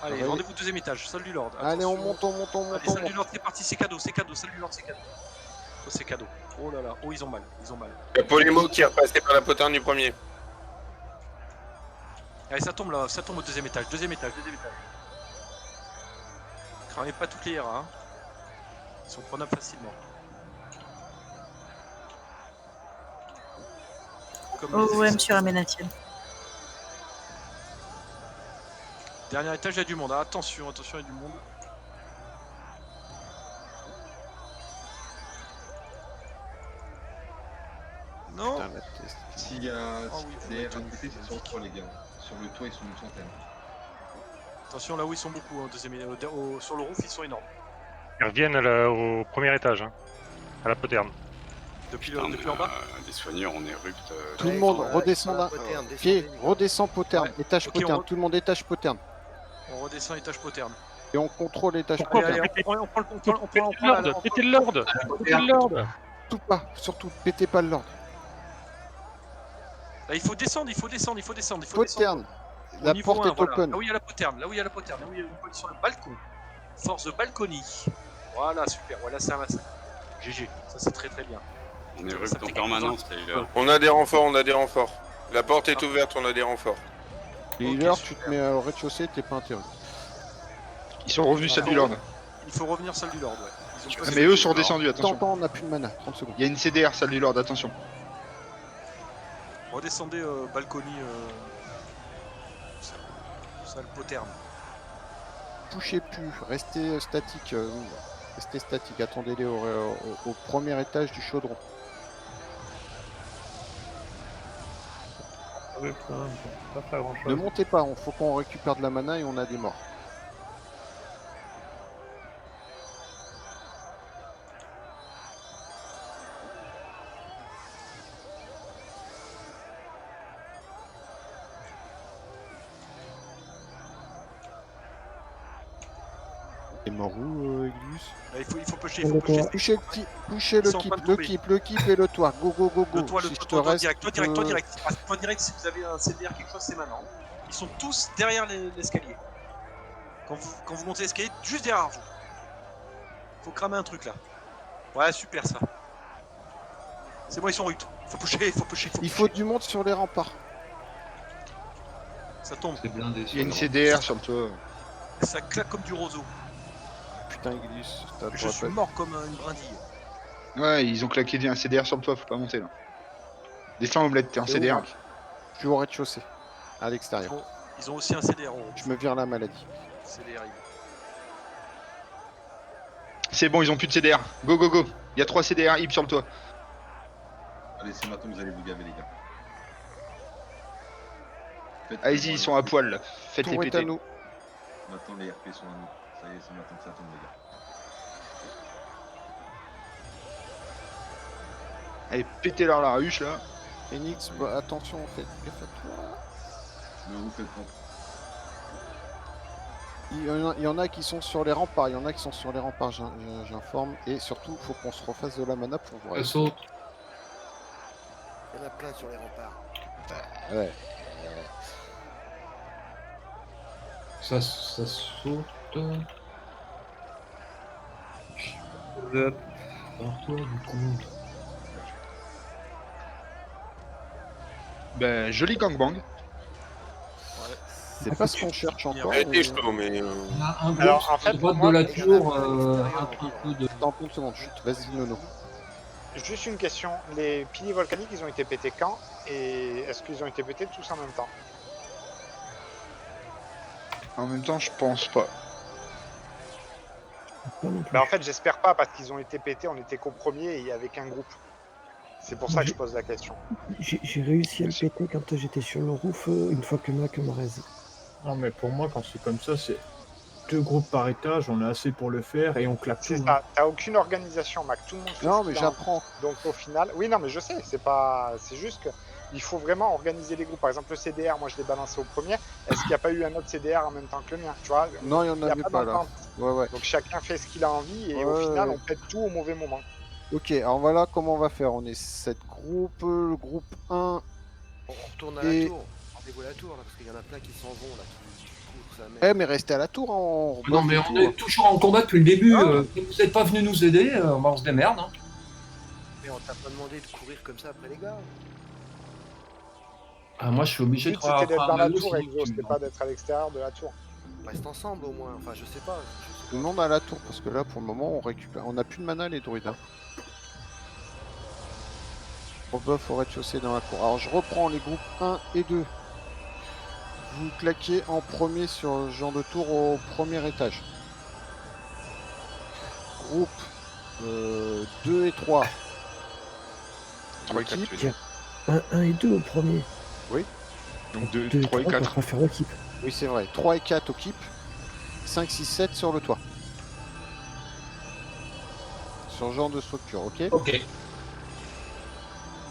Allez, rendez-vous deuxième étage, salle du Lord. Allez, on monte. Allez, salle du Lord, c'est parti, c'est cadeau, salle du Lord, c'est cadeau. Oh, c'est cadeau. Oh là là, oh, ils ont mal. Il y a Polémo qui est repassé par la poterne du premier. Allez, ça tombe là, au deuxième étage. Cramez pas toutes les RA, hein. Ils sont prenables facilement. OM sur Aménatiel. Dernier étage, il y a du monde. Ah, attention, attention, il y a du monde. Non. Putain, la test. S'il y a Oh oui, des faut mettre RATP, c'est sur le toit, les gars. Sur le toit, ils sont une centaine. Attention, là où ils sont beaucoup, hein, sur le roof, ils sont énormes. Ils reviennent au premier étage, hein, à la poterne. Depuis en bas. Les soigneurs, on est rupt. Tout le monde redescend d'un pied, redescend poterne, étage Ok, poterne, tout le monde étage poterne. On redescend étage poterne. Et on contrôle étage Allez, poterne. allez, on prend Pétez le lord. Pétez le lord. Tout pas, surtout, pétez pas le lord. Là, il faut descendre, il faut descendre, il faut descendre. Poterne, Au la niveau porte 1, est voilà. open. Là où il y a la poterne, là où il y a la poterne, là où il y a une police sur le balcon. Force de balconie. Voilà, super, voilà, c'est un massacre. GG, ça c'est très très bien. On est rupt en permanence, les healers. On a des renforts, on a des renforts. La porte est ouverte, on a des renforts. Les healers, tu te mets au rez-de-chaussée, t'es pas intéressé. Ils sont revenus salle du Lord. Il faut revenir salle du Lord, ouais. Ah, mais eux sont redescendus, attention. Attends, on a plus de mana, 30 secondes. Il y a une CDR salle du Lord, attention. Redescendez balconie. Salle poterne. Touchez plus, restez statique. Restez statique, attendez-les au premier étage du chaudron. Ne montez pas, il faut qu'on récupère de la mana et on a des morts. T'es mort où, Eglus? Il faut pusher, il faut pusher. Pushez le keep et le toit. Go, go, go, go. Le toit, Si je te toi reste, direct, toi direct, si vous avez un CDR quelque chose, c'est maintenant. Ils sont tous derrière l'escalier. Quand vous montez l'escalier, juste derrière vous. Faut cramer un truc là. Ouais, super ça. C'est bon, ils sont rut. Faut pusher, faut pusher. Il faut du monde sur les remparts. Ça tombe. Il y a une CDR sur le toit. Ça claque comme du roseau. Putain, Eglus, Je suis mort comme une brindille. Ouais, ils ont claqué un CDR sur le toit, faut pas monter là. Descends Omelette, t'es en CDR. Je suis au rez-de-chaussée, à l'extérieur. Ils ont aussi un CDR en haut. Je me vire la maladie. CDR. C'est bon, ils ont plus de CDR. Go, go, go. Il y a 3 CDR hip sur le toit. Allez, c'est maintenant que vous allez vous gaver, les gars. Allez-y, ils sont à poil là. Faites les Tour est à péter. nous. Maintenant, les RP sont à nous. Ça y est, c'est maintenant que ça tombe, les gars. Allez, pétez-leur la ruche là. Phoenix, bah, attention, faites gaffe à toi. Ne vous faites pas. Il y en a qui sont sur les remparts, j'informe. Et surtout, il faut qu'on se refasse de la mana pour voir. Saute. Il y en a plein sur les remparts. Ouais. Ça saute. Par-toi du coup. Ben, joli gangbang. C'est pas ce qu'on cherche encore. Elle était chaud, mais. Alors, en fait, à droite pour de moi, la tour, un peu de. Attends une seconde, chut, vas-y, Nono. Juste une question, les piliers volcaniques, ils ont été pétés quand? Et est-ce qu'ils ont été pétés tous en même temps? En même temps, je pense pas. Bah en fait, j'espère pas, parce qu'ils ont été pétés, on était qu'au premier et avec un groupe. C'est pour ça que je pose la question. J'ai réussi à le péter quand j'étais sur le roof une fois que Mac m'a raisé. Non, mais pour moi, quand c'est comme ça, c'est 2 groupes par étage, on a assez pour le faire et on claque tout. C'est ça, t'as aucune organisation, Mac, tout le monde fait Non, ce mais qu'il a j'apprends. envie. Donc au final, oui, non, mais je sais, c'est juste que il faut vraiment organiser les groupes. Par exemple, le CDR, moi je l'ai balancé au premier. Est-ce qu'il n'y a pas eu un autre CDR en même temps que le mien? Tu vois? Non, il y en avait pas là. d'entente. Ouais. Donc chacun fait ce qu'il a envie et Ouais, au final, ouais. on pète tout au mauvais moment. Ok, alors voilà comment on va faire. On est 7 groupes, le groupe 1. On retourne à la tour. Rendez-vous à la tour là, parce qu'il y en a plein qui s'en vont là, qui courent sa mère. Eh, mais restez à la tour, on Non, mais on est toujours en combat depuis le début. Si vous n'êtes pas venu nous aider, on se démerde. Hein. Mais on t'a pas demandé de courir comme ça après les gars. Ah, moi, je suis obligé de Le but, c'était d'être dans la tour, sinon Exo, c'était pas d'être à l'extérieur de la tour. Reste ensemble au moins, enfin je sais pas. Tout le monde à la tour, parce que là, pour le moment, on récupère. On a plus de mana, les druides. Hein. Rebuff au rez-de-chaussée dans la cour. Alors, je reprends les groupes 1 et 2. vous claquez en premier sur ce genre de tour au premier étage. Groupe 2 et 3. 3 et 4, tu veux dire. 1 et 2 au premier. Oui. Donc 2, 2 et 3 et 3, on 4. va faire équipe. Oui, c'est vrai. 3 et 4 équipe. 5, 6, 7 sur le toit. Sur ce genre de structure, ok? Ok.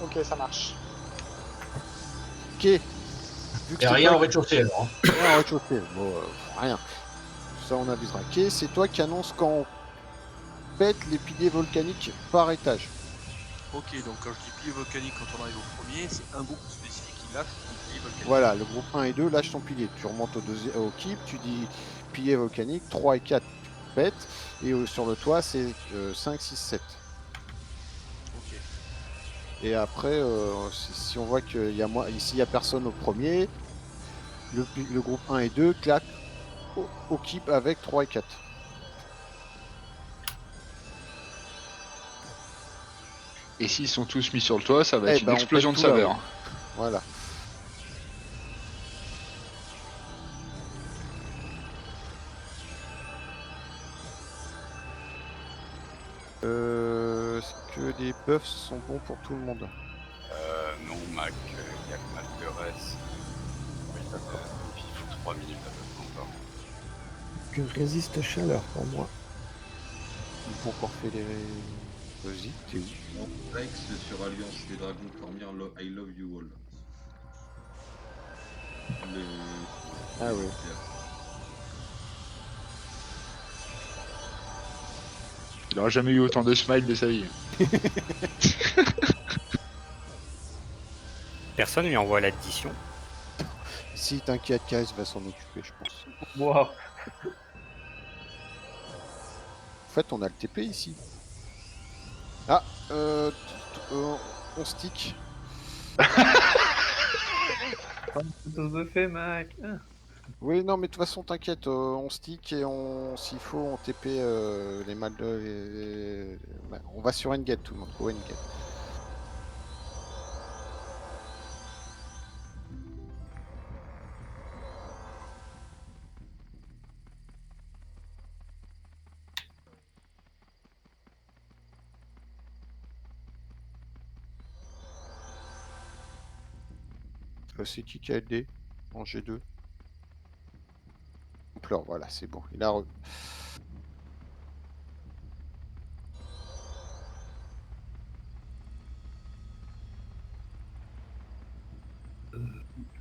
Ok, ça marche. Ok. Vu que Et c'est rien toi au rez-de-chaussée alors. Hein. Rien au rez-de-chaussée. Bon, rien. Ça, on avisera. Ok, c'est toi qui annonce quand on pète les piliers volcaniques par étage. Ok, donc quand je dis pilier volcanique, quand on arrive au premier, c'est un groupe spécifique qui lâche un pilier volcanique. Voilà, le groupe 1 et 2 lâche ton pilier. Tu remontes au keep, tu dis pilier volcanique, 3 et 4 tu pètes, et sur le toit c'est 5, 6, 7. Ok. Et après, si on voit qu'il y a ici il n'y a personne au premier, le groupe 1 et 2 claque au keep avec 3 et 4. Et s'ils sont tous mis sur le toit, ça va être une on explosion de pète tout là, saveur. oui. Voilà. Est-ce que les buffs sont bons pour tout le monde? Non, Mac, il y a le mal de reste. Oui, d'accord. Il faut 3 minutes à peu près encore. Que résiste chaleur pour moi. Pour porter les... Vas-y, t'es où? Non, Rex sur Alliance des Dragons Cormier, I love you all. Ah oui. Il aura jamais eu autant de smile de sa vie. Personne lui envoie l'addition. Si t'inquiète, Kaz va s'en occuper, je pense. Wow. En fait, on a le TP ici. Ah, on stick. Tous de fait, mec. Oui, non, mais de toute façon, t'inquiète, on stick et s'il faut, on TP les mal de. On va sur Engate, tout le monde. Go Engate. C'est qui a LD en G2? On pleure, voilà, c'est bon. Il a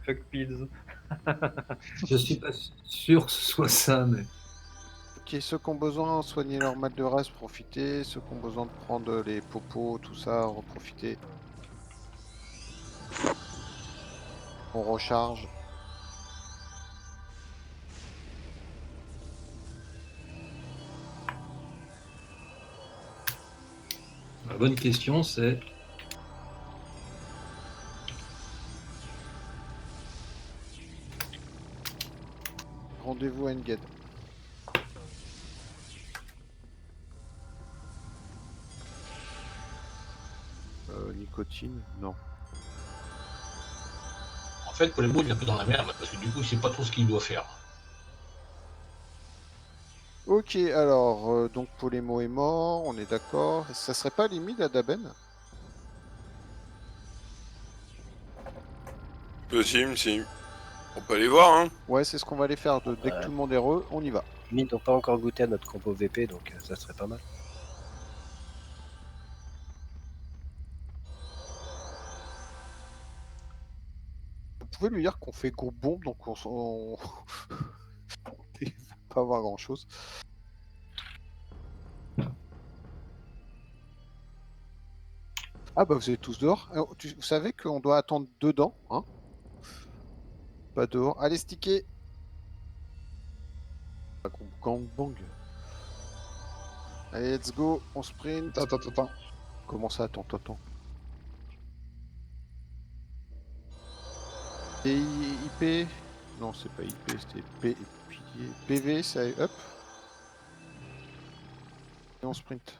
Fuck pills. Je suis pas sûr que ce soit ça, mais. Ok, ceux qui ont besoin, soigner leur mal de reste, profitez. Ceux qui ont besoin de prendre les popos, tout ça, reprofitez. On recharge. La bonne question, c'est. Rendez-vous à Engate. Nicotine, non. En fait, pour les mots, il est un peu dans la merde parce que du coup, il sait pas trop ce qu'il doit faire. Ok, alors, donc Polémo est mort, on est d'accord. Ça serait pas limite à Daben? Possible, si. On peut aller voir, hein. Ouais, c'est ce qu'on va aller faire. Dès que tout le monde est heureux, on y va. Mine n'ont pas encore goûté à notre compo VP, donc ça serait pas mal. Vous pouvez lui dire qu'on fait groupe bombe, donc il va pas avoir grand chose. Ah bah vous êtes tous dehors. Vous savez qu'on doit attendre dedans, hein? Pas dehors. Allez, sticker. Gang bang. Allez, let's go. On sprint. Attends. Comment ça, attends. Et IP? Non, c'est pas IP, c'était PV, c'est up. Et on sprint.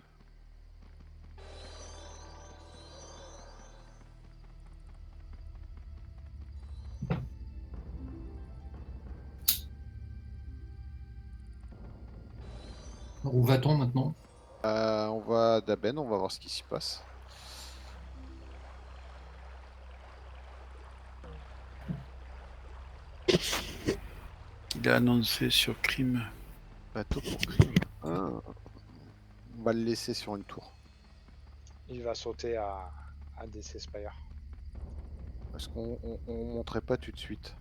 Où va-t-on maintenant? On va à Daben, on va voir ce qui s'y passe. Il a annoncé sur Crime. Bateau pour Crime. Ah. On va le laisser sur une tour. Il va sauter à DC Spire. Parce qu'on monterait pas tout de suite.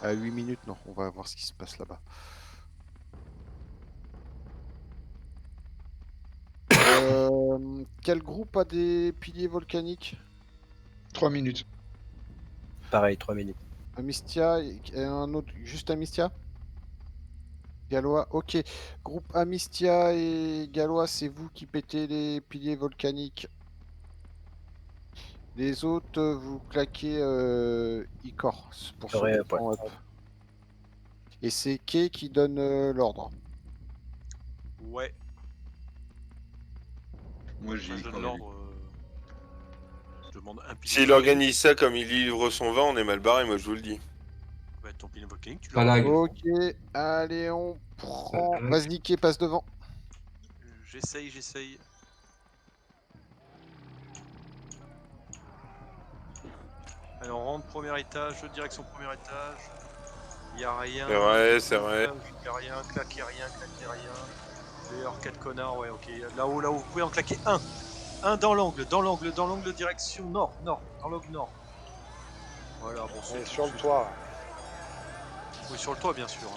À 8 minutes, non. On va voir ce qui se passe là-bas. Quel groupe a des piliers volcaniques? 3 minutes. Pareil, 3 minutes. Amistia et un autre, juste Amistia? Galois, ok. Groupe Amistia et Galois, c'est vous qui pétez les piliers volcaniques. Les autres, vous claquez Icor pour J'aurais, son up. Et c'est Kay qui donne l'ordre. Ouais. Moi j'ai je donne l'ordre. Je demande un pilier. S'il organise ça comme il livre son vin, on est mal barré, moi je vous le dis. Ouais, ton pilier volcanique, tu Pas l'as. lag. Ok, allez, on prend. Vas-y, Kay, passe devant. J'essaye. Allez, on rentre premier étage, direction premier étage. Y'a rien. C'est vrai, c'est vrai. Y'a rien, claquez rien. D'ailleurs, 4 connards, ouais, ok. Là-haut, vous pouvez en claquer un. Un dans l'angle, direction nord, dans l'angle nord. Voilà, bon, Et sur le toit. Oui, sur le toit, bien sûr.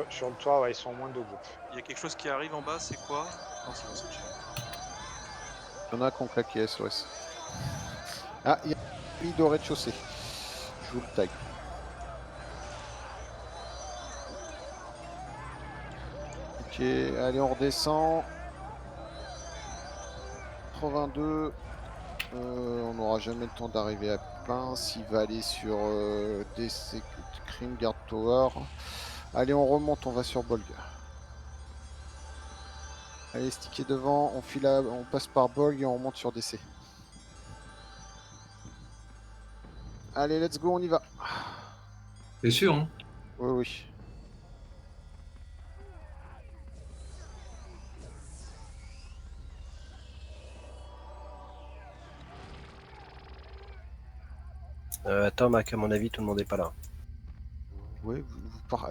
Sur le toit, ouais, ils sont moins de groupes. Il y a quelque chose qui arrive en bas, c'est quoi? Non, c'est bon, c'est chiant. Il y en a qui ont claqué SOS. Ah, il y a une de rez-de-chaussée. Je vous le tag. Ok, allez, on redescend. 82. On n'aura jamais le temps d'arriver à Pince. Il va aller sur DC Crime Guard Tower. Allez, on remonte, on va sur Bolg. Allez, sticker devant, on passe par Bolg et on remonte sur DC. Allez, let's go, on y va. C'est sûr, hein? Oui. Attends, Mac, à mon avis, tout le monde est pas là. Ouais,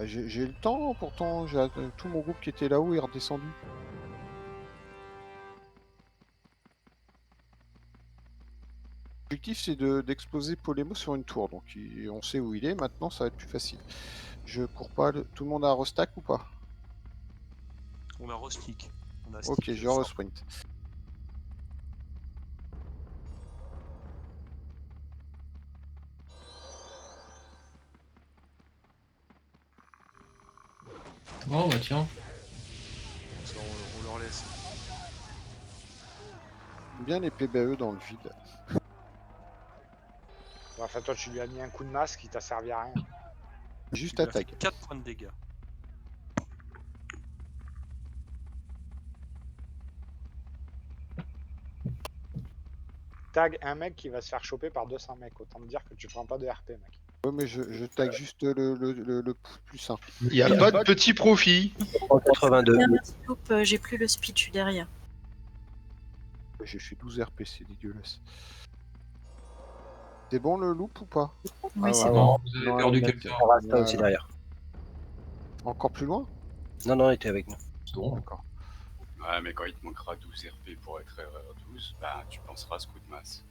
j'ai le temps, pourtant, j'ai tout mon groupe qui était là-haut est redescendu. L'objectif, c'est d'exploser Polémo sur une tour, donc on sait où il est, maintenant ça va être plus facile. Je cours pas, tout le monde a un restack ou pas? On a re-stick. Ok, je re-sprint. Oh bah tiens. Ça, on leur laisse. Bien les PBE dans le vide. Enfin, toi, tu lui as mis un coup de masse qui t'a servi à rien. Juste attaque. 4 points de dégâts. Tag un mec qui va se faire choper par 200 mecs. Autant me dire que tu prends pas de RP, mec. Ouais, mais je tag juste le plus simple. Il n'y a pas de petit profit. 82. Merci, Loup, j'ai plus le speed, je suis derrière. J'ai fait 12 RP, c'est dégueulasse. C'est bon le loop ou pas? Oui, c'est bon. Vous avez perdu quelqu'un. Rasta aussi derrière. Encore plus loin? Non, il était avec nous. Bon. D'accord. Ouais, mais quand il te manquera 12 RP pour être RR12, bah tu penseras à ce coup de masse.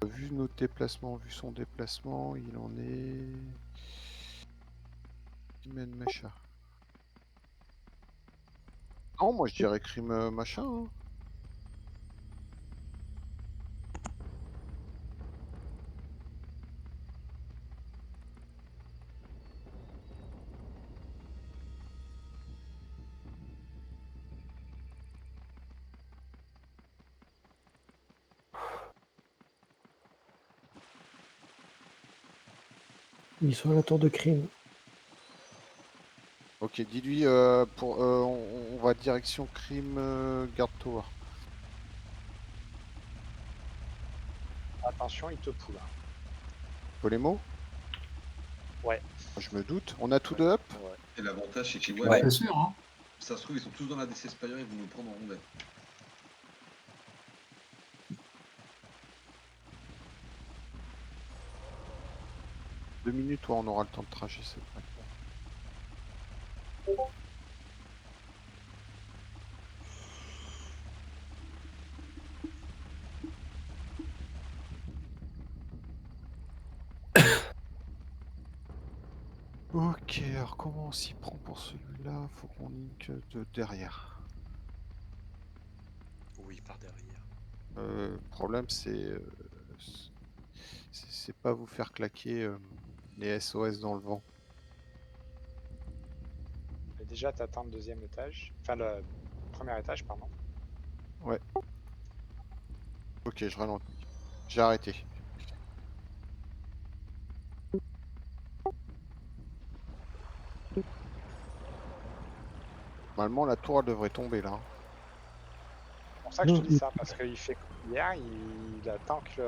Vu notre déplacement, vu son déplacement, il en est... Crime machin. Non, moi je dirais crime machin. Hein. Ils sont à la tour de crime. Ok, dis-lui, on va direction crime Guard Tower. Attention, il te poule. Polémo? Ouais. Je me doute. On a tout de up? Et l'avantage, c'est que Ouais, bien sûr, hein. ça se trouve, ils sont tous dans la DC Spire, ils vont nous prendre en rondelle. Deux minutes, ouais, on aura le temps de trajet, c'est vrai. Ok, alors comment on s'y prend pour celui-là? Faut qu'on link de derrière. Oui, par derrière. Le problème, c'est pas vous faire claquer les SOS dans le vent. Mais déjà, t'attends le deuxième étage. Enfin, le premier étage, pardon. Ouais. Ok, je ralentis. J'ai arrêté. Normalement, la tour elle devrait tomber là. C'est pour ça que je te dis ça, parce qu'il fait comme hier, il attend que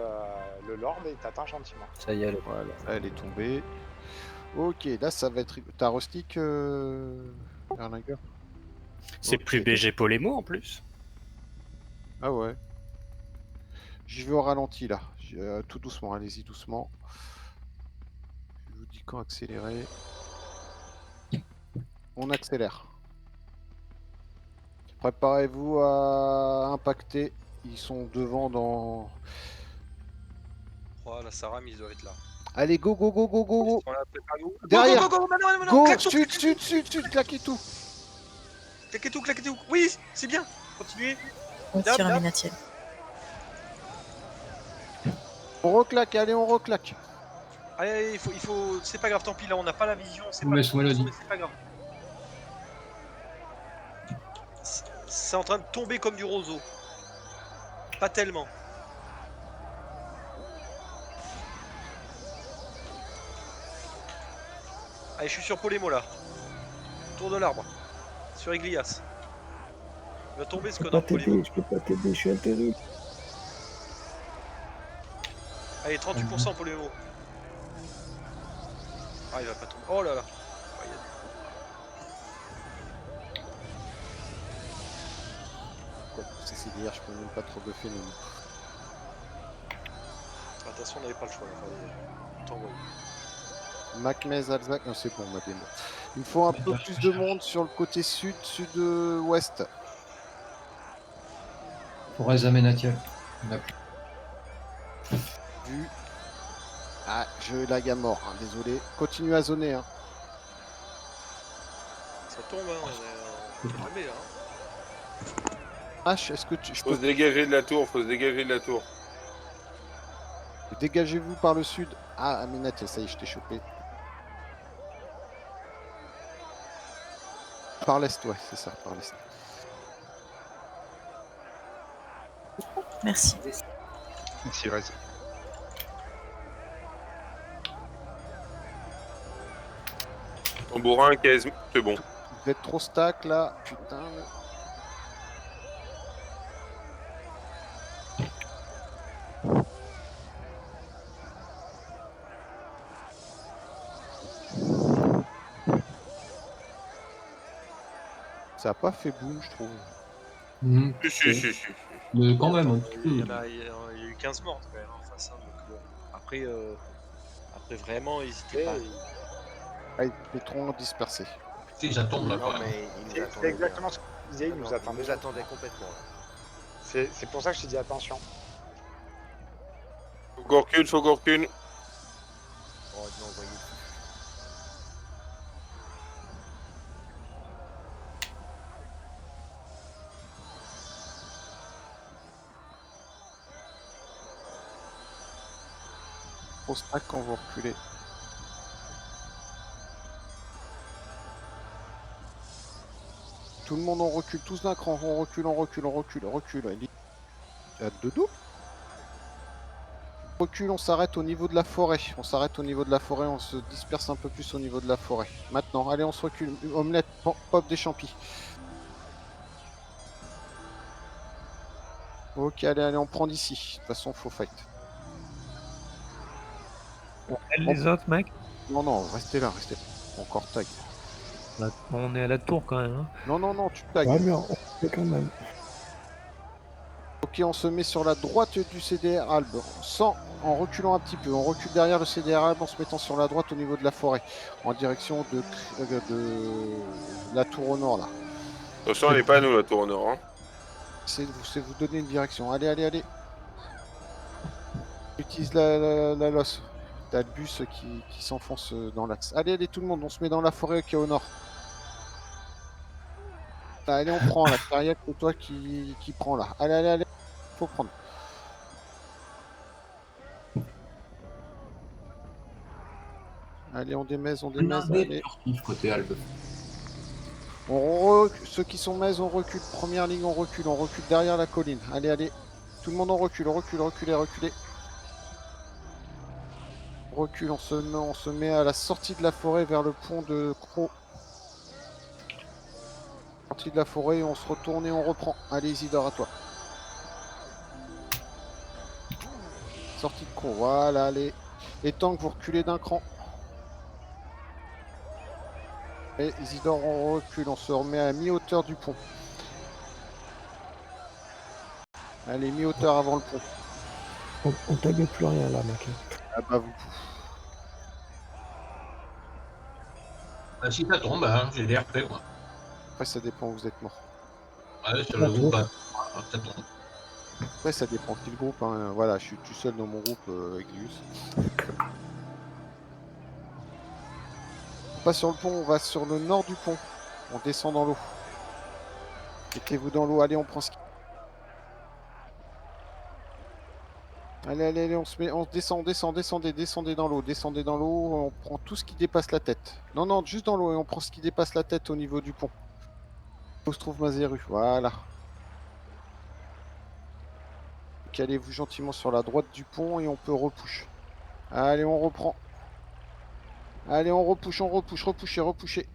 le Lord et il t'attend gentiment. Ça y est, elle est... Voilà, elle est tombée. Ok, là ça va être. T'as rustic, Erlanger? C'est plus BG Polémo en plus. Ah ouais. J'y vais au ralenti là. Tout doucement, allez-y doucement. Je vous dis quand accélérer. On accélère. Préparez-vous à impacter. Ils sont devant dans. Oh, la Saram, ils doivent être là. Allez, go, go, go, go, go, go. Voilà, prépare-nous. Derrière. Go, go, go, go, maintenant, maintenant, Go, claque tout, sud, claque sud, tout. sud, sud, claquez tout. Claquez tout, claquez tout. Oui, c'est bien. Continuez. On Dab, tire un dab. Minatiel. On reclaque, allez, on reclaque. Allez, allez, il faut... C'est pas grave, tant pis, là, on n'a pas la vision, c'est pas Mais la ce mélodie. mais c'est pas grave. C'est en train de tomber comme du roseau. Pas tellement. Allez, je suis sur Polémo, là. Tour de l'arbre. Sur Iglias. Il va tomber ce Je peux connard pas Polémo. t'aider, je peux pas t'aider, je suis intérim. Allez, 38% Polémo. Ah, il va pas tomber. Oh là là. Ah, il y a Quoi, c'est hier, je peux même pas trop buffer nous. Attention, on n'avait pas le choix. Il faut envoyer. Macmez, Alzac, non c'est bon, ma démo. Il faut un peu plus de monde sur le côté sud, sud-ouest. Forez Amenatiel. On a plus. Vu. Ah, je lag à mort, hein, désolé. Continue à zoner. Hein. Ça tombe, hein. On est tombé, hein. H, est-ce que tu. Faut se dégager de la tour, faut se dégager de la tour. Dégagez-vous par le sud. Ah, Aminat, ça y est, je t'ai chopé. Par l'est, ouais, c'est ça, par l'est. Merci. Merci, Rez. Tambourin, caisse, c'est bon. Vous êtes trop stack là, putain. Ça a pas fait boum, je trouve. Si. Mais quand même, un petit peu. Il y a eu 15 morts quand même en face. Hein, donc, bon. Après, vraiment, n'hésitez pas. Ah, ils étaient trop dispersés. Si, ça tombe là. Non, mais ils nous C'est attendaient. exactement ce que je disais, ils nous attendaient. Ils nous attendaient complètement. C'est pour ça que je te dis attention. Faut qu'on recule, faut qu'on recule. Oh, ils l'ont envoyé. Trop stack quand vous reculez. Tout le monde on recule, tous d'un cran, on recule, on recule, on recule, on recule. Il y a deux dos. On recule, on s'arrête au niveau de la forêt. On s'arrête au niveau de la forêt, on se disperse un peu plus au niveau de la forêt. Maintenant, allez, on se recule. Omelette, pop des champis. Ok, allez, on prend d'ici. De toute façon, faut fight. On aide les autres, mec. Non, non, restez là, restez. Encore tag. Là, on est à la tour quand même. Hein. Non, non, non, tu tags. Ouais, mais on fait quand même. Ok, on se met sur la droite du CDR Albe, en reculant un petit peu. On recule derrière le CDR Albe en se mettant sur la droite au niveau de la forêt, en direction de la tour au nord là. Attention, elle n'est pas à nous la tour au nord. Hein. C'est vous donner une direction. Allez, allez, allez. Utilise la losse. T'as le bus qui s'enfonce dans l'axe. Allez, allez, tout le monde, on se met dans la forêt qui est au nord. Allez, on prend la carrière, c'est toi qui prends là. Allez, allez, allez. Faut prendre. Allez, on démèse, allez. Côté Albe. Ceux qui sont mèze, on recule. Première ligne, on recule derrière la colline. Allez, allez. Tout le monde, on recule, reculez. On recule, on se met à la sortie de la forêt vers le pont de Croc. Sortie de la forêt, on se retourne et on reprend. Allez, Isidore, à toi. Sortie de Croc, voilà, allez. Les tanks, vous reculez d'un cran. Et Isidore, on recule, on se remet à mi-hauteur du pont. Allez, mi-hauteur avant le pont. On tague plus rien là, mec. Ah bah vous. Bah, si ça tombe, hein, j'ai des RP, moi. Après, ça dépend où vous êtes mort. Ouais, sur le groupe, hein, ça tombe. Après, ça dépend qui le groupe. Hein. Voilà, je suis tout seul dans mon groupe avec Lius. Pas sur le pont, on va sur le nord du pont. On descend dans l'eau. Mettez-vous dans l'eau, allez, on prend ce qui... Allez, allez, allez, on descendez dans l'eau, on prend tout ce qui dépasse la tête. Non, non, juste dans l'eau, et on prend ce qui dépasse la tête au niveau du pont. Où se trouve Mazéru, voilà. Calez-vous gentiment sur la droite du pont et on peut repush. Allez, on reprend. Allez, on repush, repouchez.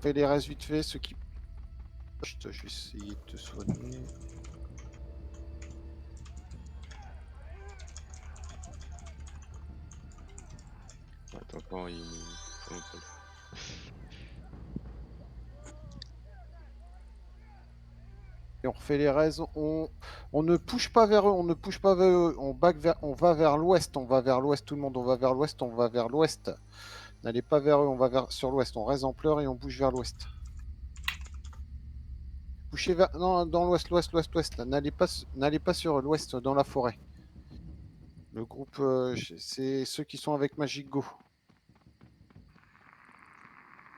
Fais les restes vite fait, ceux qui... Je vais essayer de te soigner. Attends, il... Et on refait les raises, on ne push pas vers eux, on va vers l'ouest, tout le monde, on va vers l'ouest. N'allez pas vers eux, on va sur l'ouest, on reste en pleurs et on bouge vers l'ouest. Bouchez vers, non, dans l'ouest, n'allez pas sur l'ouest, dans la forêt. Le groupe, c'est ceux qui sont avec Magic Go.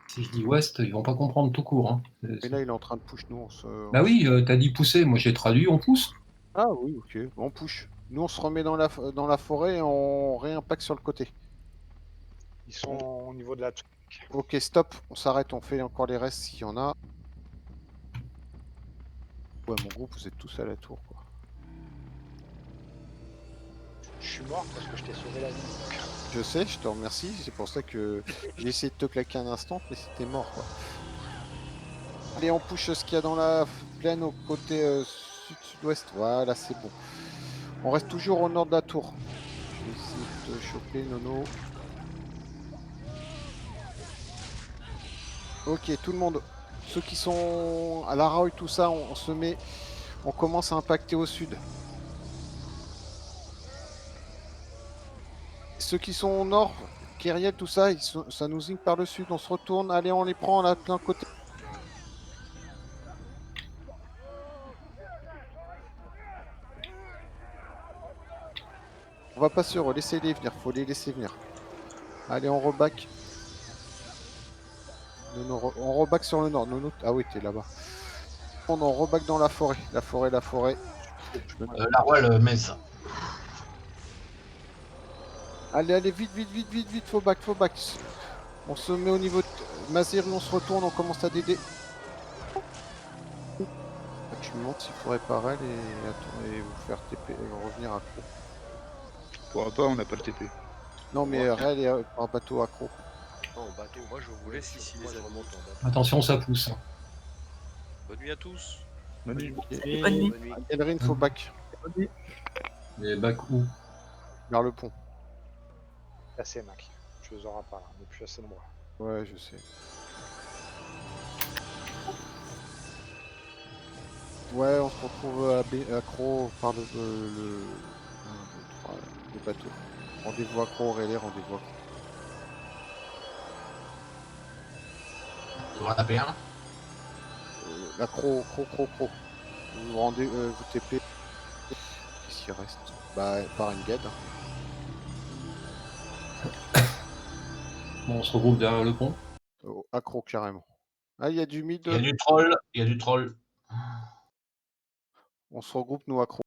Si je dis ouest, ils vont pas comprendre tout court. Hein. Et là, il est en train de push, nous, Bah oui, t'as dit pousser, moi j'ai traduit, on pousse. Ah oui, ok, on push. Nous, on se remet dans la forêt et on réimpacte sur le côté. Ils sont au niveau de la tour. Ok, stop, on s'arrête, on fait encore les restes s'il y en a. Ouais, mon groupe, vous êtes tous à la tour, quoi. Je suis mort parce que je t'ai sauvé la vie. Je sais, je te remercie, c'est pour ça que j'ai essayé de te claquer un instant, mais c'était mort, quoi. Allez, on push ce qu'il y a dans la plaine au côté sud-sud-ouest. Voilà, c'est bon. On reste toujours au nord de la tour. Je vais essayer de te choper, Nono. Ok, tout le monde. Ceux qui sont à la Raoult, tout ça, on commence à impacter au sud. Ceux qui sont au nord, Kyriel, tout ça, ça nous zing par le sud. On se retourne, allez, on les prend là, plein côté. On va pas sur eux, laissez-les venir, faut les laisser venir. Allez, on reback. On reback sur le nord. Ah oui, t'es là-bas. On reback dans la forêt. La forêt. La roi, le Metz. Allez, vite, faut back. On se met au niveau de Mazéru, on se retourne, on commence à DD. Tu me montres s'il faut réparer et vous faire TP, revenir à Croc. Pourra pas, on n'a pas le TP. Non mais Réal est par bateau à Croc. Non, bateau, moi je vous laisse ici les amis. Attention, ça pousse. Bonne nuit à tous. Bonne nuit. Bonne nuit. Bonne nuit. Elrin, faut back Et back où? vers le pont. Assez, Mac. Tu les auras pas là, on n'est plus assez nombreux. Ouais, je sais. Ouais, on se retrouve à Croc par le 1, 2, 3, le bateau. Rendez-vous à Croc, Aurélie, rendez-vous à Croc. On va taper un. La Croc. Vous rendez, vous TP. Qu'est-ce qu'il reste? Bah, par une guide. Bon, on se regroupe derrière le pont. À Croc, carrément. Ah, il y a du mid. Il y a du troll, il y a du troll. On se regroupe, nous, à Croc.